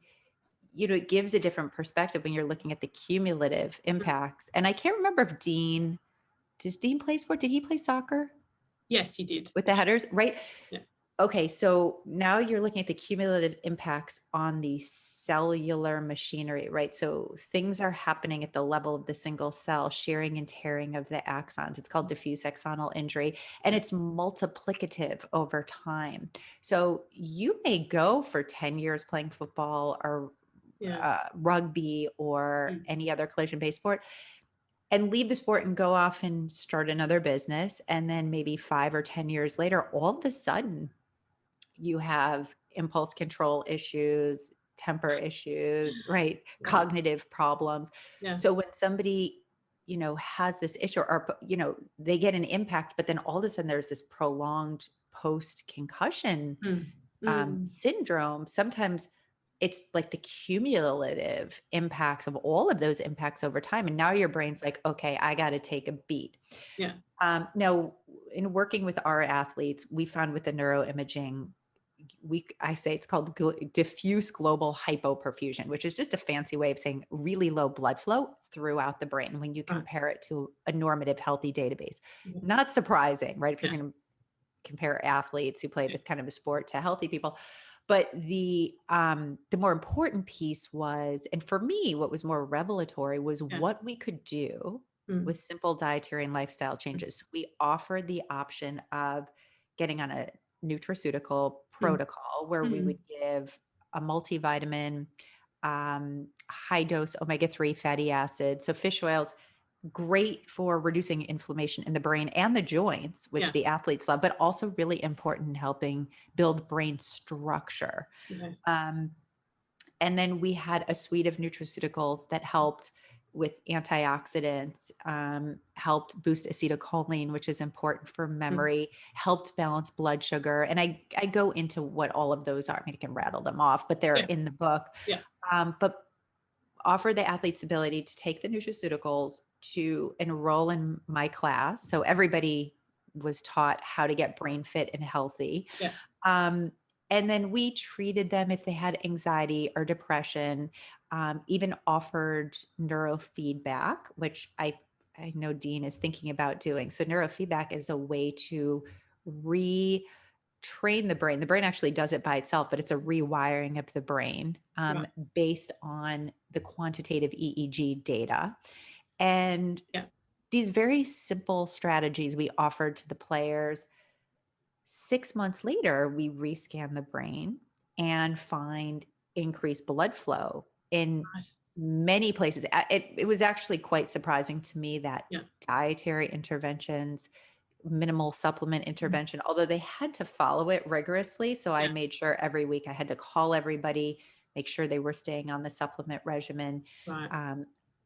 it gives a different perspective when you're looking at the cumulative impacts. And I can't remember if does Dean play sport? Did he play soccer? Yes, he did. With the headers, right? Yeah. Okay, so now you're looking at the cumulative impacts on the cellular machinery, right? So things are happening at the level of the single cell, shearing and tearing of the axons. It's called diffuse axonal injury, and it's multiplicative over time. So you may go for 10 years playing football or rugby or any other collision-based sport, and leave the sport and go off and start another business. And then maybe 5 or 10 years later, all of a sudden, you have impulse control issues, temper issues, right? Cognitive problems. So when somebody, has this issue, or, they get an impact, but then all of a sudden there's this prolonged post-concussion syndrome. Sometimes it's like the cumulative impacts of all of those impacts over time. And now your brain's like, okay, I got to take a beat. Yeah. Now, in working with our athletes, we found with the neuroimaging, I say it's called diffuse global hypoperfusion, which is just a fancy way of saying really low blood flow throughout the brain when you compare it to a normative, healthy database. Not surprising, right? If you're going to compare athletes who play this kind of a sport to healthy people. But the more important piece was, and for me, what was more revelatory was what we could do with simple dietary and lifestyle changes. So we offered the option of getting on a nutraceutical protocol where we would give a multivitamin, high dose omega-3 fatty acids, so fish oils, great for reducing inflammation in the brain and the joints, which the athletes love, but also really important in helping build brain structure. And then we had a suite of nutraceuticals that helped with antioxidants, helped boost acetylcholine, which is important for memory, helped balance blood sugar. And I go into what all of those are. I mean, I can rattle them off, but they're in the book. But offer the athletes ability to take the nutraceuticals, to enroll in my class. So everybody was taught how to get brain fit and healthy. And then we treated them if they had anxiety or depression, even offered neurofeedback, which I know Dean is thinking about doing. So neurofeedback is a way to retrain the brain. The brain actually does it by itself, but it's a rewiring of the brain based on the quantitative EEG data. And these very simple strategies we offered to the players. 6 months later, we rescan the brain and find increased blood flow in many places. It was actually quite surprising to me that dietary interventions, minimal supplement intervention, although they had to follow it rigorously. So I made sure every week I had to call everybody, make sure they were staying on the supplement regimen.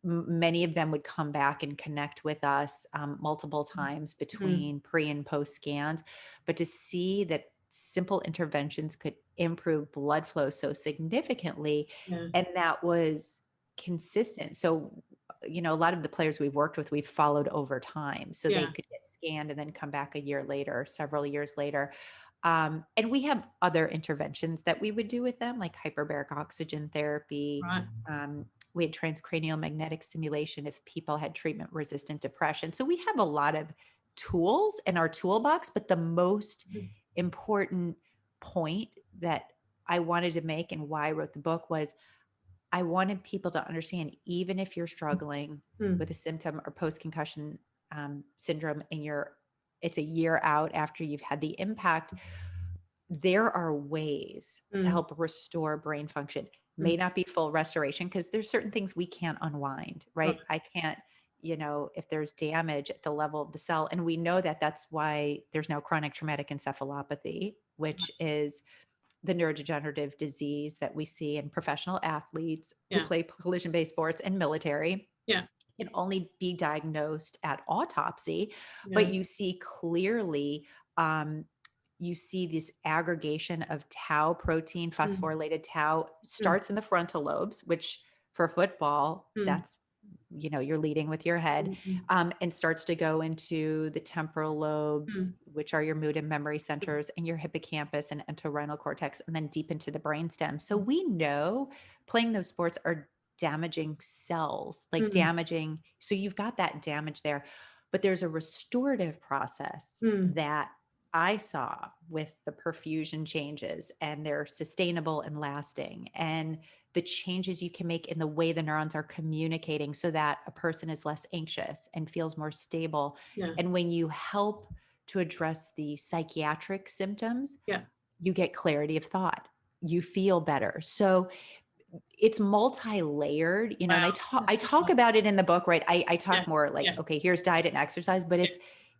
Many of them would come back and connect with us multiple times between pre and post scans, but to see that simple interventions could improve blood flow so significantly, and that was consistent. So, you know, a lot of the players we've worked with, we've followed over time, so they could get scanned and then come back a year later, several years later. And we have other interventions that we would do with them, like hyperbaric oxygen therapy. We had transcranial magnetic stimulation if people had treatment-resistant depression. So we have a lot of tools in our toolbox, but the most important point that I wanted to make and why I wrote the book was I wanted people to understand, even if you're struggling with a symptom or post-concussion syndrome and it's a year out after you've had the impact, there are ways to help restore brain function. May not be full restoration because there's certain things we can't unwind, right? I can't, you know, if there's damage at the level of the cell, and we know that that's why there's now chronic traumatic encephalopathy, which is the neurodegenerative disease that we see in professional athletes who play collision-based sports and military. Can only be diagnosed at autopsy, but you see clearly, you see this aggregation of tau protein, phosphorylated tau, starts in the frontal lobes, which for football, that's, you know, you're leading with your head, and starts to go into the temporal lobes, which are your mood and memory centers, and your hippocampus and entorhinal cortex, and then deep into the brainstem. So we know playing those sports are damaging cells, like damaging. So you've got that damage there, but there's a restorative process that I saw with the perfusion changes, and they're sustainable and lasting, and the changes you can make in the way the neurons are communicating so that a person is less anxious and feels more stable. And when you help to address the psychiatric symptoms, you get clarity of thought, you feel better. So it's multi-layered, you know, and I talk about it in the book, right? I talk more like, okay, here's diet and exercise, but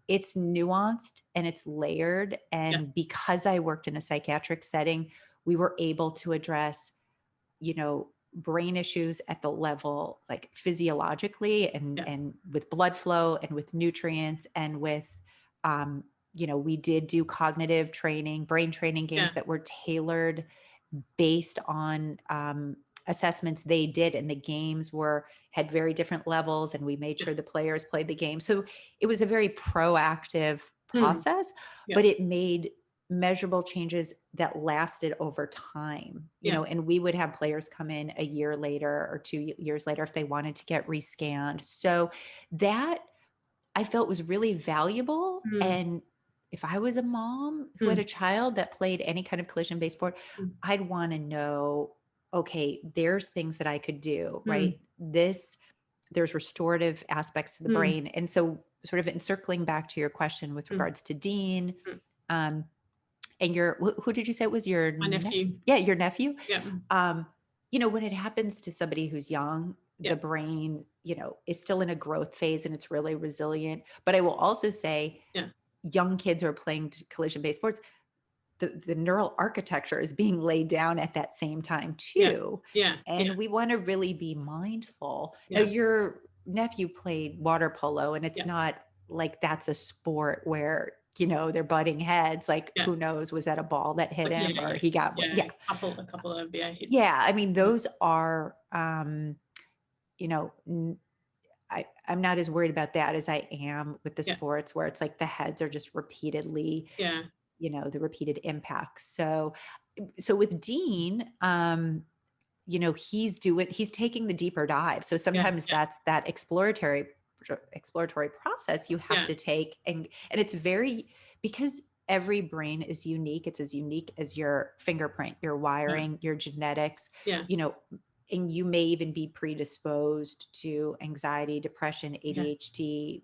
it's nuanced and it's layered. And because I worked in a psychiatric setting, we were able to address, you know, brain issues at the level, like physiologically and with blood flow and with nutrients and with, you know, we did do cognitive training, brain training games that were tailored based on assessments they did, and the games had very different levels, and we made sure the players played the game. So it was a very proactive process, Yeah. but it made measurable changes that lasted over time, and we would have players come in a year later or 2 years later if they wanted to get rescanned. So that I felt was really valuable. And if I was a mom who had a child that played any kind of collision-based sport, I'd want to know, okay, there's things that I could do, right? There's restorative aspects to the brain. And so sort of encircling back to your question with regards to Dean, and who did you say it was? Your My nephew. Yeah, your nephew. Yeah. When it happens to somebody who's young, the brain, is still in a growth phase and it's really resilient. But I will also say, young kids who are playing collision-based sports, the neural architecture is being laid down at that same time too. And we want to really be mindful. Now, your nephew played water polo, and it's not like that's a sport where they're butting heads. Like, who knows, was that a ball that hit him or he got one? A couple of hits. I mean, those are I'm not as worried about that as I am with the sports where it's like the heads are just repeatedly the repeated impacts. So with Dean, he's taking the deeper dive. So sometimes that's that exploratory process you have to take. And it's because every brain is unique. It's as unique as your fingerprint, your wiring, your genetics, and you may even be predisposed to anxiety, depression, ADHD,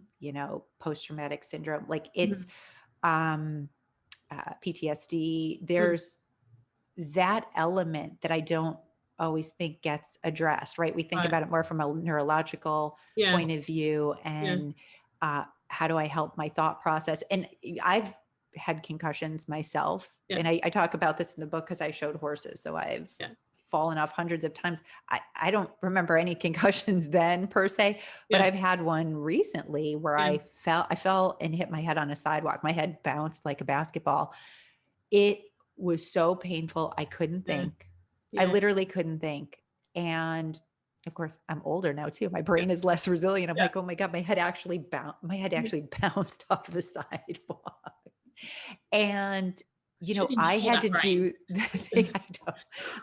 post-traumatic syndrome. Like it's, PTSD, there's that element that I don't always think gets addressed, right? We think about it more from a neurological point of view and how do I help my thought process? And I've had concussions myself. And I talk about this in the book because I showed horses. So I've fallen off hundreds of times. I don't remember any concussions then per se, but I've had one recently where I fell and hit my head on a sidewalk. My head bounced like a basketball. It was so painful. I couldn't think. I literally couldn't think. And of course, I'm older now too. My brain is less resilient. I'm like, oh my God, my head actually bounced off the sidewalk. And I had to do that thing.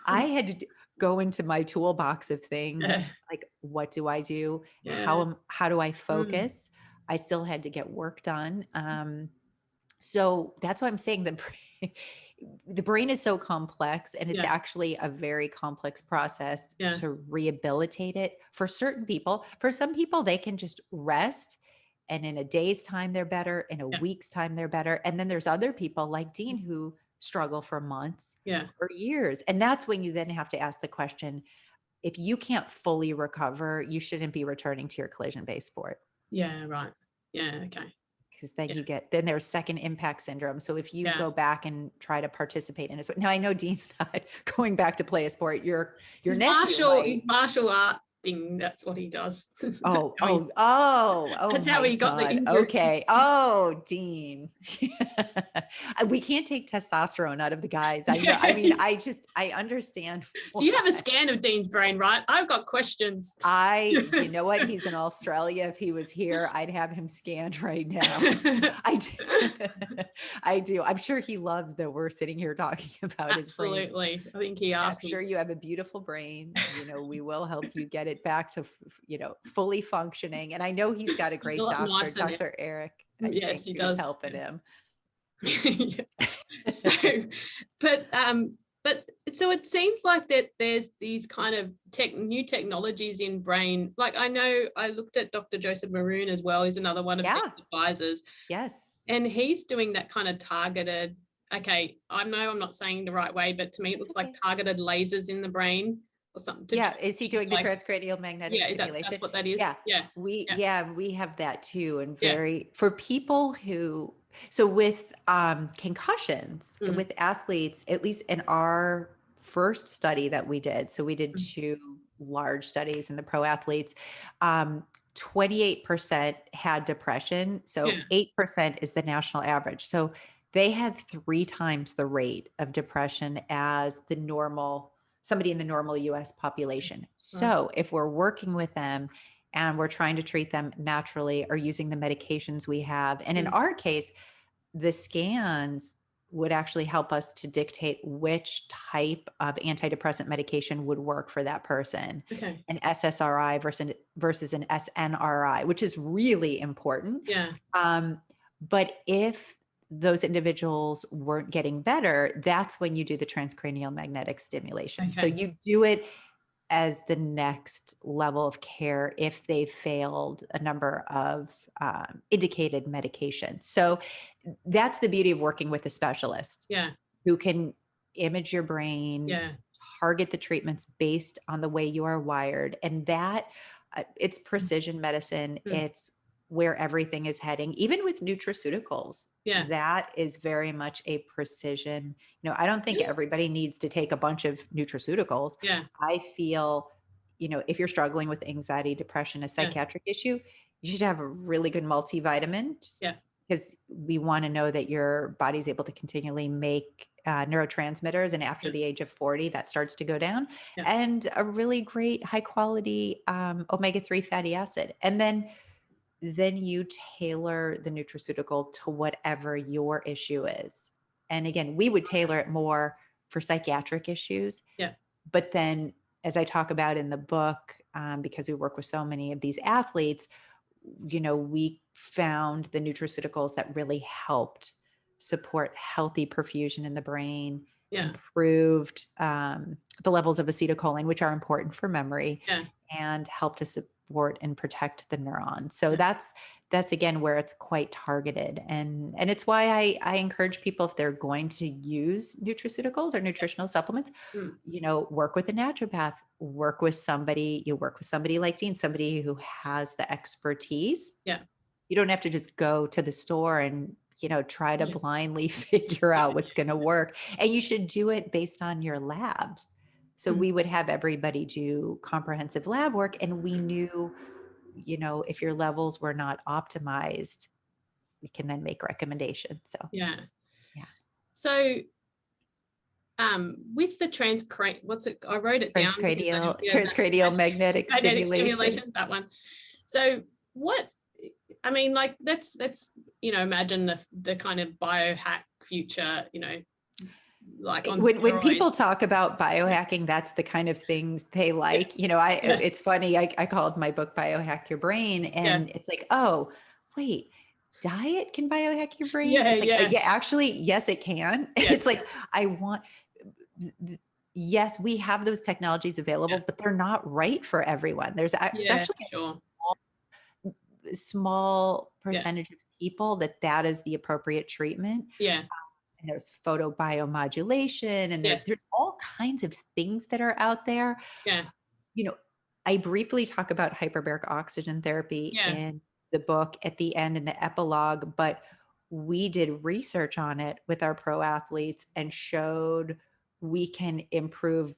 I had to go into my toolbox of things. Like, what do I do? How do I focus? I still had to get work done. So that's why I'm saying that the brain is so complex, and it's actually a very complex process to rehabilitate it for certain people. For some people, they can just rest, and in a day's time, they're better. In a week's time, they're better. And then there's other people like Dean who struggle for months or years. And that's when you then have to ask the question, if you can't fully recover, you shouldn't be returning to your collision-based sport. Yeah, right. Yeah, okay. Because then there's second impact syndrome. So if you go back and try to participate in a sport, now I know Dean's not going back to play a sport. Your nephew, his martial art thing. That's what he does. That's how he got the injury. Okay. Oh, Dean. We can't take testosterone out of the guys. I know. I mean, I understand. Do you have a scan of Dean's brain, right? I've got questions. You know what? He's in Australia. If he was here, I'd have him scanned right now. I do. I'm sure he loves that we're sitting here talking about his brain. Absolutely. I think he asked me. I'm sure you have a beautiful brain. We will help you get it back to, fully functioning. And I know he's got a great doctor, Dr. Eric. Yes, he does. Helping him. So it seems like that there's these kind of new technologies in brain. Like, I know I looked at Dr. Joseph Maroon as well. He's another one of the advisors. Yes. And he's doing that kind of targeted, okay, I know I'm not saying the right way, but to me it looks like targeted lasers in the brain or something. Is he doing the transcranial magnetic stimulation? That's what that is. We have that too. And for people who, so with concussions, with athletes, at least in our first study that we did, so we did 2 large studies in the pro athletes, 28% had depression. So 8% is the national average. So they had 3 times the rate of depression as somebody in the normal US population. So if we're working with them and we're trying to treat them naturally or using the medications we have, and in our case, the scans would actually help us to dictate which type of antidepressant medication would work for that person. Okay. An SSRI versus an SNRI, which is really important. Yeah. But if those individuals weren't getting better, that's when you do the transcranial magnetic stimulation. So Okay. you do it as the next level of care if they failed a number of indicated medications. So that's the beauty of working with a specialist Yeah. who can image your brain, Yeah. target the treatments based on the way you are wired. And that it's precision medicine. It's where everything is heading, even with nutraceuticals. Yeah. That is very much a precision. I don't think everybody needs to take a bunch of nutraceuticals. Yeah. I feel, if you're struggling with anxiety, depression, a psychiatric issue, you should have a really good multivitamin. Because we want to know that your body's able to continually make neurotransmitters. And after the age of 40, that starts to go down. And a really great high quality omega-3 fatty acid. And then you tailor the nutraceutical to whatever your issue is. And again, we would tailor it more for psychiatric issues. Yeah. But then, as I talk about in the book, because we work with so many of these athletes, we found the nutraceuticals that really helped support healthy perfusion in the brain, improved the levels of acetylcholine, which are important for memory, and helped to support and protect the neuron. So that's again where it's quite targeted. And it's why I encourage people, if they're going to use nutraceuticals or nutritional supplements, work with a naturopath, work with somebody like Dean, somebody who has the expertise. Yeah. You don't have to just go to the store and, try to blindly figure out what's going to work. And you should do it based on your labs. So we would have everybody do comprehensive lab work, and we knew, if your levels were not optimized, we can then make recommendations. So So with the I wrote it down. Transcranial magnetic stimulation. That one. So let's imagine the kind of biohack future, like on when people talk about biohacking, that's the kind of things they like. It's funny. I called my book Biohack Your Brain, and it's like, oh, wait, diet can biohack your brain? Actually, yes, it can. It's like, yes, we have those technologies available, but they're not right for everyone. There's actually a small percentage of people that is the appropriate treatment. And there's photobiomodulation, and there's all kinds of things that are out there. I briefly talk about hyperbaric oxygen therapy in the book at the end in the epilogue, but we did research on it with our pro athletes and showed we can improve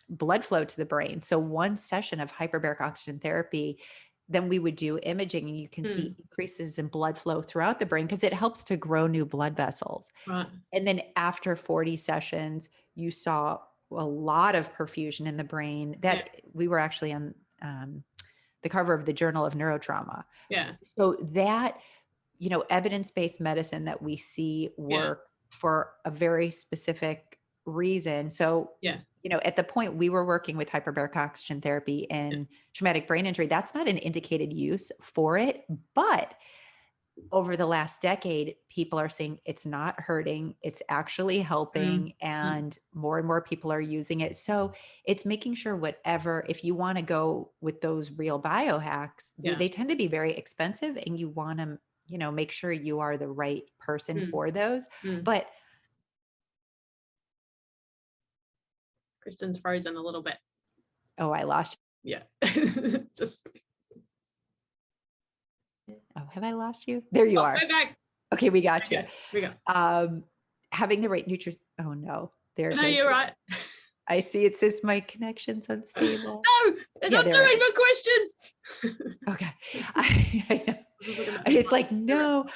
blood flow to the brain. So one session of hyperbaric oxygen therapy, then we would do imaging, and you can see increases in blood flow throughout the brain because it helps to grow new blood vessels. Right. And then after 40 sessions, you saw a lot of perfusion in the brain that we were actually on the cover of the Journal of Neurotrauma. Yeah. So that, evidence-based medicine that we see works for a very specific reason. So, at the point we were working with hyperbaric oxygen therapy and traumatic brain injury, that's not an indicated use for it. But over the last decade, people are saying it's not hurting, it's actually helping, and more people are using it. So it's making sure if you want to go with those real biohacks, they tend to be very expensive, and you want to, make sure you are the right person for those. But Kristen's frozen a little bit. Oh, I lost you. Just. Oh, have I lost you? There you are. Go back. Okay, we got you. We go. Having the right nutrition. Oh no, there. No, you're right. I see it says my connection's unstable. No, not throwing more questions. Okay. I know. It's like, no.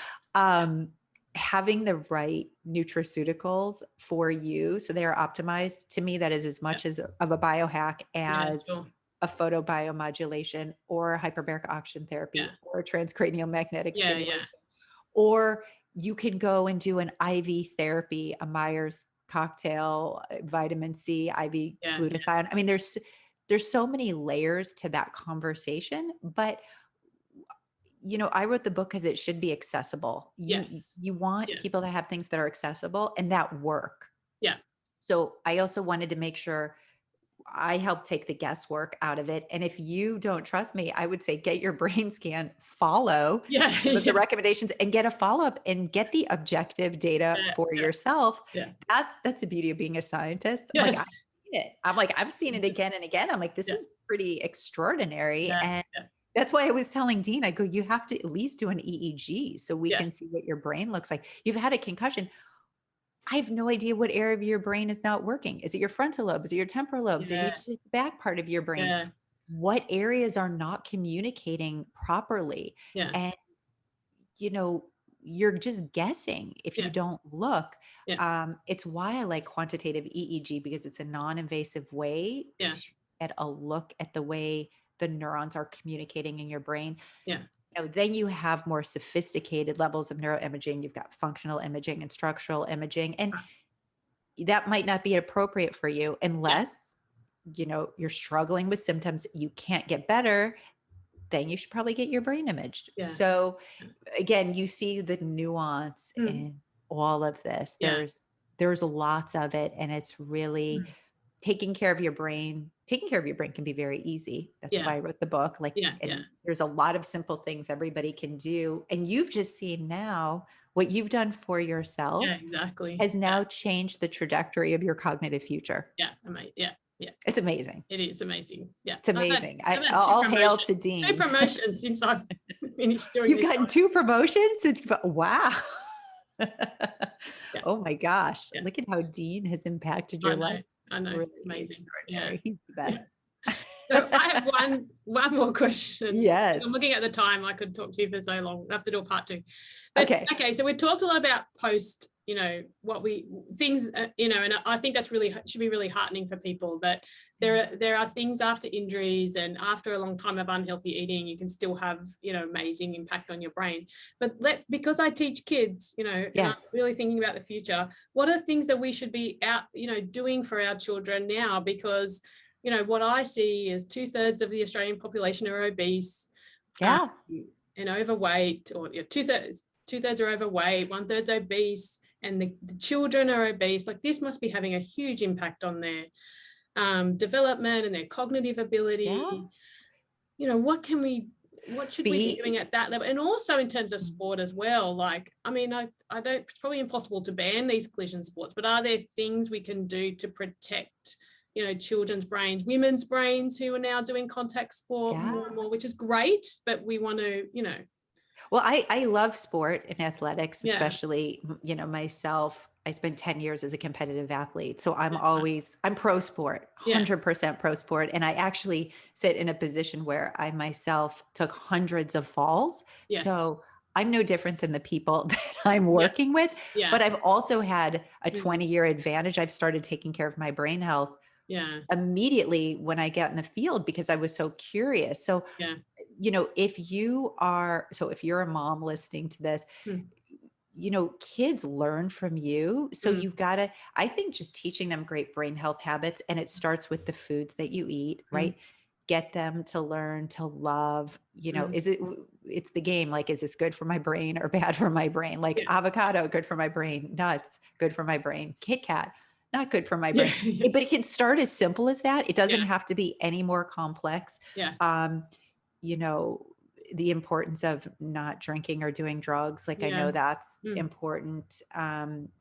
having the right nutraceuticals for you, so they are optimized, to me, that is as much as of a biohack Yeah, as sure. a photobiomodulation or hyperbaric oxygen therapy Yeah. or transcranial magnetic Yeah, yeah. stimulation. Or you can go and do an IV therapy, a Myers cocktail, vitamin C, IV Yeah, yeah. glutathione. I mean, there's so many layers to that conversation, but I wrote the book because it should be accessible. Yes. You want Yeah. people to have things that are accessible and that work. Yeah. So I also wanted to make sure I help take the guesswork out of it. And if you don't trust me, I would say get your brain scan, follow Yeah. some of the Yeah. recommendations and get a follow-up and get the objective data Yeah. for Yeah. yourself. Yeah. That's the beauty of being a scientist. I'm like, Yes. I've seen it. I'm seeing it Yes. again and again. I'm like, this Yeah. is pretty extraordinary. Yeah. And Yeah. that's why I was telling Dean, I go, you have to at least do an EEG so we Yeah. can see what your brain looks like. You've had a concussion. I have no idea what area of your brain is not working. Is it your frontal lobe? Is it your temporal lobe? Did you Yeah. check the back part of your brain? Yeah. What areas are not communicating properly? Yeah. And, you know, you're just guessing if you Yeah. don't look. Yeah. It's why I like quantitative EEG because it's a non-invasive way Yeah. to get a look at the way the neurons are communicating in your brain. Yeah. Then you have more sophisticated levels of neuroimaging. You've got functional imaging and structural imaging, and that might not be appropriate for you Yeah. unless, you're struggling with symptoms, you can't get better, then you should probably get your brain imaged. Yeah. So again, you see the nuance Mm. in all of this. Yeah. There's lots of it, and it's really Mm. taking care of your brain. Taking care of your brain can be very easy. That's Yeah. why I wrote the book. Yeah. Yeah. And there's a lot of simple things everybody can do. And you've just seen now what you've done for yourself Yeah. Exactly. has now changed the trajectory of your cognitive future. Yeah. Amazing. Yeah. Yeah. It's amazing. It is amazing. Yeah. It's amazing. I've had All hail to two Dean. promotions since I've finished doing You've this. gotten 2 promotions since, wow. Yeah. Oh my gosh. Yeah. Look at how Dean has impacted I your know. life. I know. Really Amazing. Yeah. extraordinary. He's the best. So I have one more question. Yes. I'm looking at the time. I could talk to you for so long. I have to do a part 2. But, okay. So we talked a lot about post, what we things, and I think that's should be really heartening for people that there are things after injuries and after a long time of unhealthy eating, you can still have, amazing impact on your brain. But because I teach kids, and I'm really thinking about the future, what are things that we should be out, doing for our children now? Because what I see is 2/3 of the Australian population are obese, and overweight, or 2/3 are overweight, 1/3 obese, and the children are obese. Like, this must be having a huge impact on their development and their cognitive ability. What should we be doing at that level? And also in terms of sport as well. Like, I don't, it's probably impossible to ban these collision sports, but are there things we can do to protect children's brains, women's brains who are now doing contact sport more and more, which is great, but we want to, Well, I love sport and athletics, especially, myself. I spent 10 years as a competitive athlete. So I'm pro sport, 100% pro sport. And I actually sit in a position where I myself took hundreds of falls. Yeah. So I'm no different than the people that I'm working with, but I've also had a 20-year advantage. I've started taking care of my brain health immediately when I got in the field because I was so curious. So, if you're a mom listening to this, kids learn from you. So you've got to, I think, just teaching them great brain health habits. And it starts with the foods that you eat, right? Get them to learn to love, it's the game. Like, is this good for my brain or bad for my brain? Like avocado, good for my brain. Nuts, good for my brain. Kit Kat, not good for my brain. But it can start as simple as that. It doesn't have to be any more complex. The importance of not drinking or doing drugs. Like, I know that's important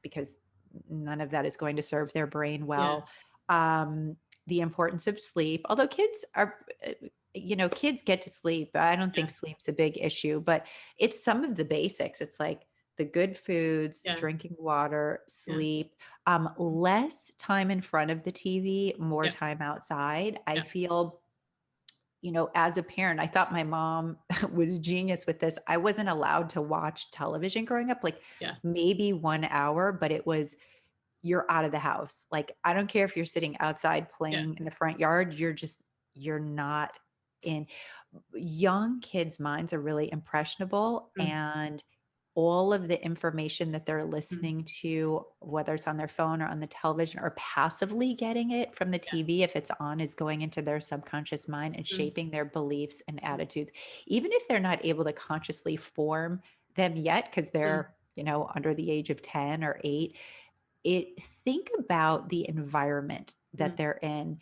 because none of that is going to serve their brain well. The importance of sleep, although kids get to sleep. I don't think sleep's a big issue, but it's some of the basics. It's like the good foods, drinking water, sleep, less time in front of the TV, more time outside. I feel as a parent, I thought my mom was genius with this. I wasn't allowed to watch television growing up, like Yeah. maybe 1 hour, but it was, you're out of the house. Like, I don't care if you're sitting outside playing in the front yard, you're not in. Young kids' minds are really impressionable, and all of the information that they're listening to, whether it's on their phone or on the television or passively getting it from the TV, if it's on, is going into their subconscious mind and shaping their beliefs and attitudes. Even if they're not able to consciously form them yet, because they're, under the age of 10 or 8, think about the environment that they're in,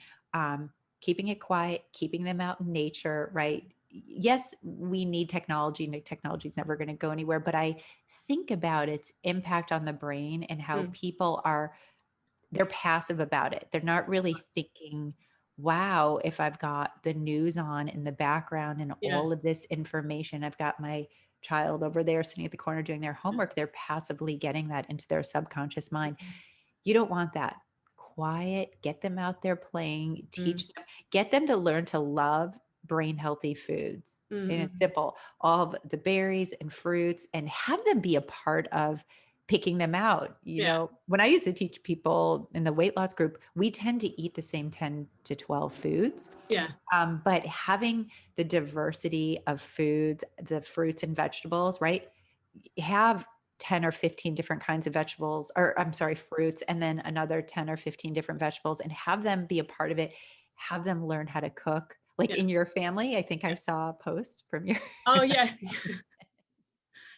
keeping it quiet, keeping them out in nature, right? Yes, we need technology. Technology is never going to go anywhere, but I think about its impact on the brain and how people they're passive about it. They're not really thinking, wow, if I've got the news on in the background and all of this information, I've got my child over there sitting at the corner doing their homework, they're passively getting that into their subconscious mind. You don't want that. Quiet, get them out there playing, teach them, get them to learn to love brain healthy foods. And it's simple, all of the berries and fruits, and have them be a part of picking them out. When I used to teach people in the weight loss group, we tend to eat the same 10 to 12 foods. But having the diversity of foods, the fruits and vegetables, right? Have 10 or 15 different kinds of vegetables, or I'm sorry, fruits, and then another 10 or 15 different vegetables, and have them be a part of it. Have them learn how to cook. Like in your family, I think I saw a post from your. Oh, yeah.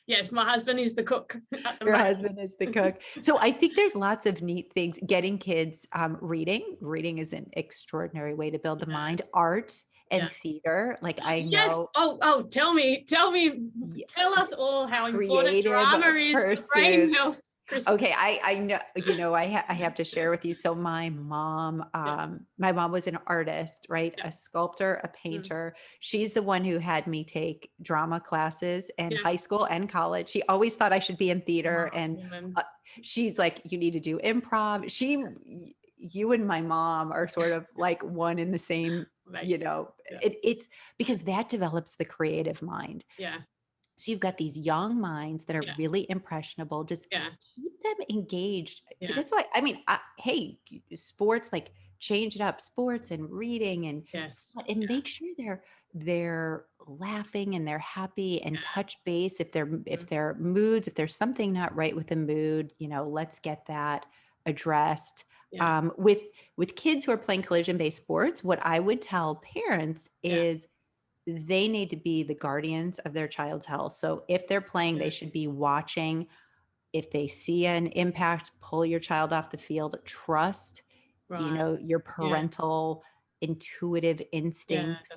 Yes, my husband is the cook. Your husband is the cook. So I think there's lots of neat things. Getting kids reading. Reading is an extraordinary way to build the mind. Art and theater. Like, I know. Oh, tell tell us all how important Creative drama is for brain health. Okay, I know, I have to share with you. So my mom was an artist, right? A sculptor, a painter. She's the one who had me take drama classes in high school and college. She always thought I should be in theater, and she's like, you need to do improv. You and my mom are sort of like one in the same. It's because that develops the creative mind. So you've got these young minds that are really impressionable. Just keep them engaged. That's why, hey, sports, like, change it up, sports and reading, and make sure they're laughing and they're happy, and touch base if their moods, if there's something not right with the mood, let's get that addressed. With kids who are playing collision-based sports, what I would tell parents is they need to be the guardians of their child's health. So if they're playing, they should be watching. If they see an impact, pull your child off the field. Trust, your parental intuitive instincts.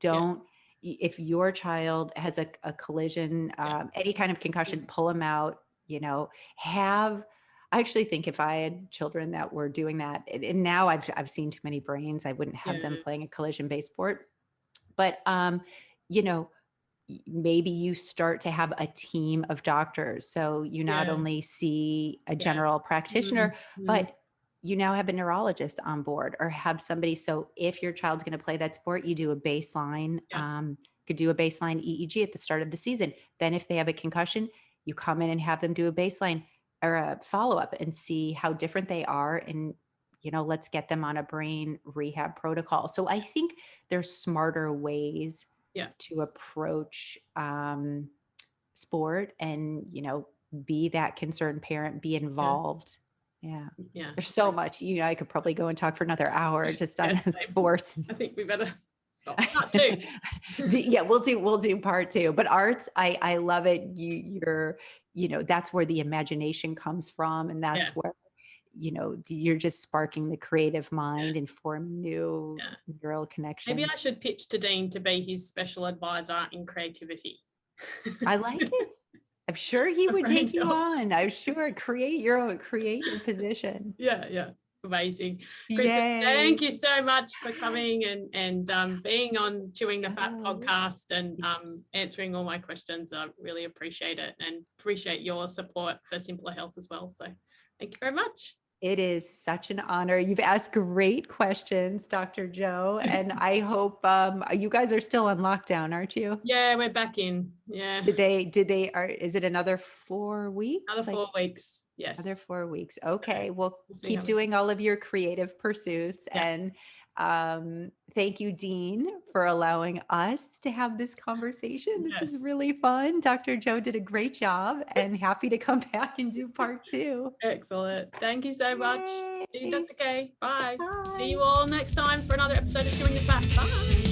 Don't, if your child has a collision, any kind of concussion, pull them out, I actually think if I had children that were doing that, and now I've seen too many brains, I wouldn't have them playing a collision-based sport. But, maybe you start to have a team of doctors. So you not only see a general practitioner, but you now have a neurologist on board, or have somebody. So if your child's going to play that sport, you do a baseline, could do a baseline EEG at the start of the season. Then if they have a concussion, you come in and have them do a baseline or a follow-up and see how different they are. And let's get them on a brain rehab protocol. So I think there's smarter ways to approach sport, and, be that concerned parent, be involved. There's so much, I could probably go and talk for another hour just on sports. I think we better stop. Part two. We'll do part two. But arts, I love it. You're that's where the imagination comes from, and that's where you're just sparking the creative mind and form new neural connections. Maybe I should pitch to Dean to be his special advisor in creativity. I like it. I'm sure he would take you on. I'm sure. Create your position. Amazing. Kristen, thank you so much for coming and being on Chewing the Fat podcast and answering all my questions. I really appreciate it, and appreciate your support for Simplr Health as well. So thank you very much. It is such an honor. You've asked great questions, Dr. Joe, and I hope you guys are still on lockdown, aren't you? Yeah, we're back in. Yeah. Is it another 4 weeks? Another 4 weeks. Another Yes. 4 weeks. Okay. Well, We'll see how keep we go. doing all of your creative pursuits. Yeah. And thank you, Dean, for allowing us to have this conversation. This is Yes. really fun. Dr. Joe did a great job and happy to come back and do part 2. Excellent. Thank you so much. See you, Yay. Dr. K. Bye. Bye. See you all next time for another episode of Chewing It Back. Bye.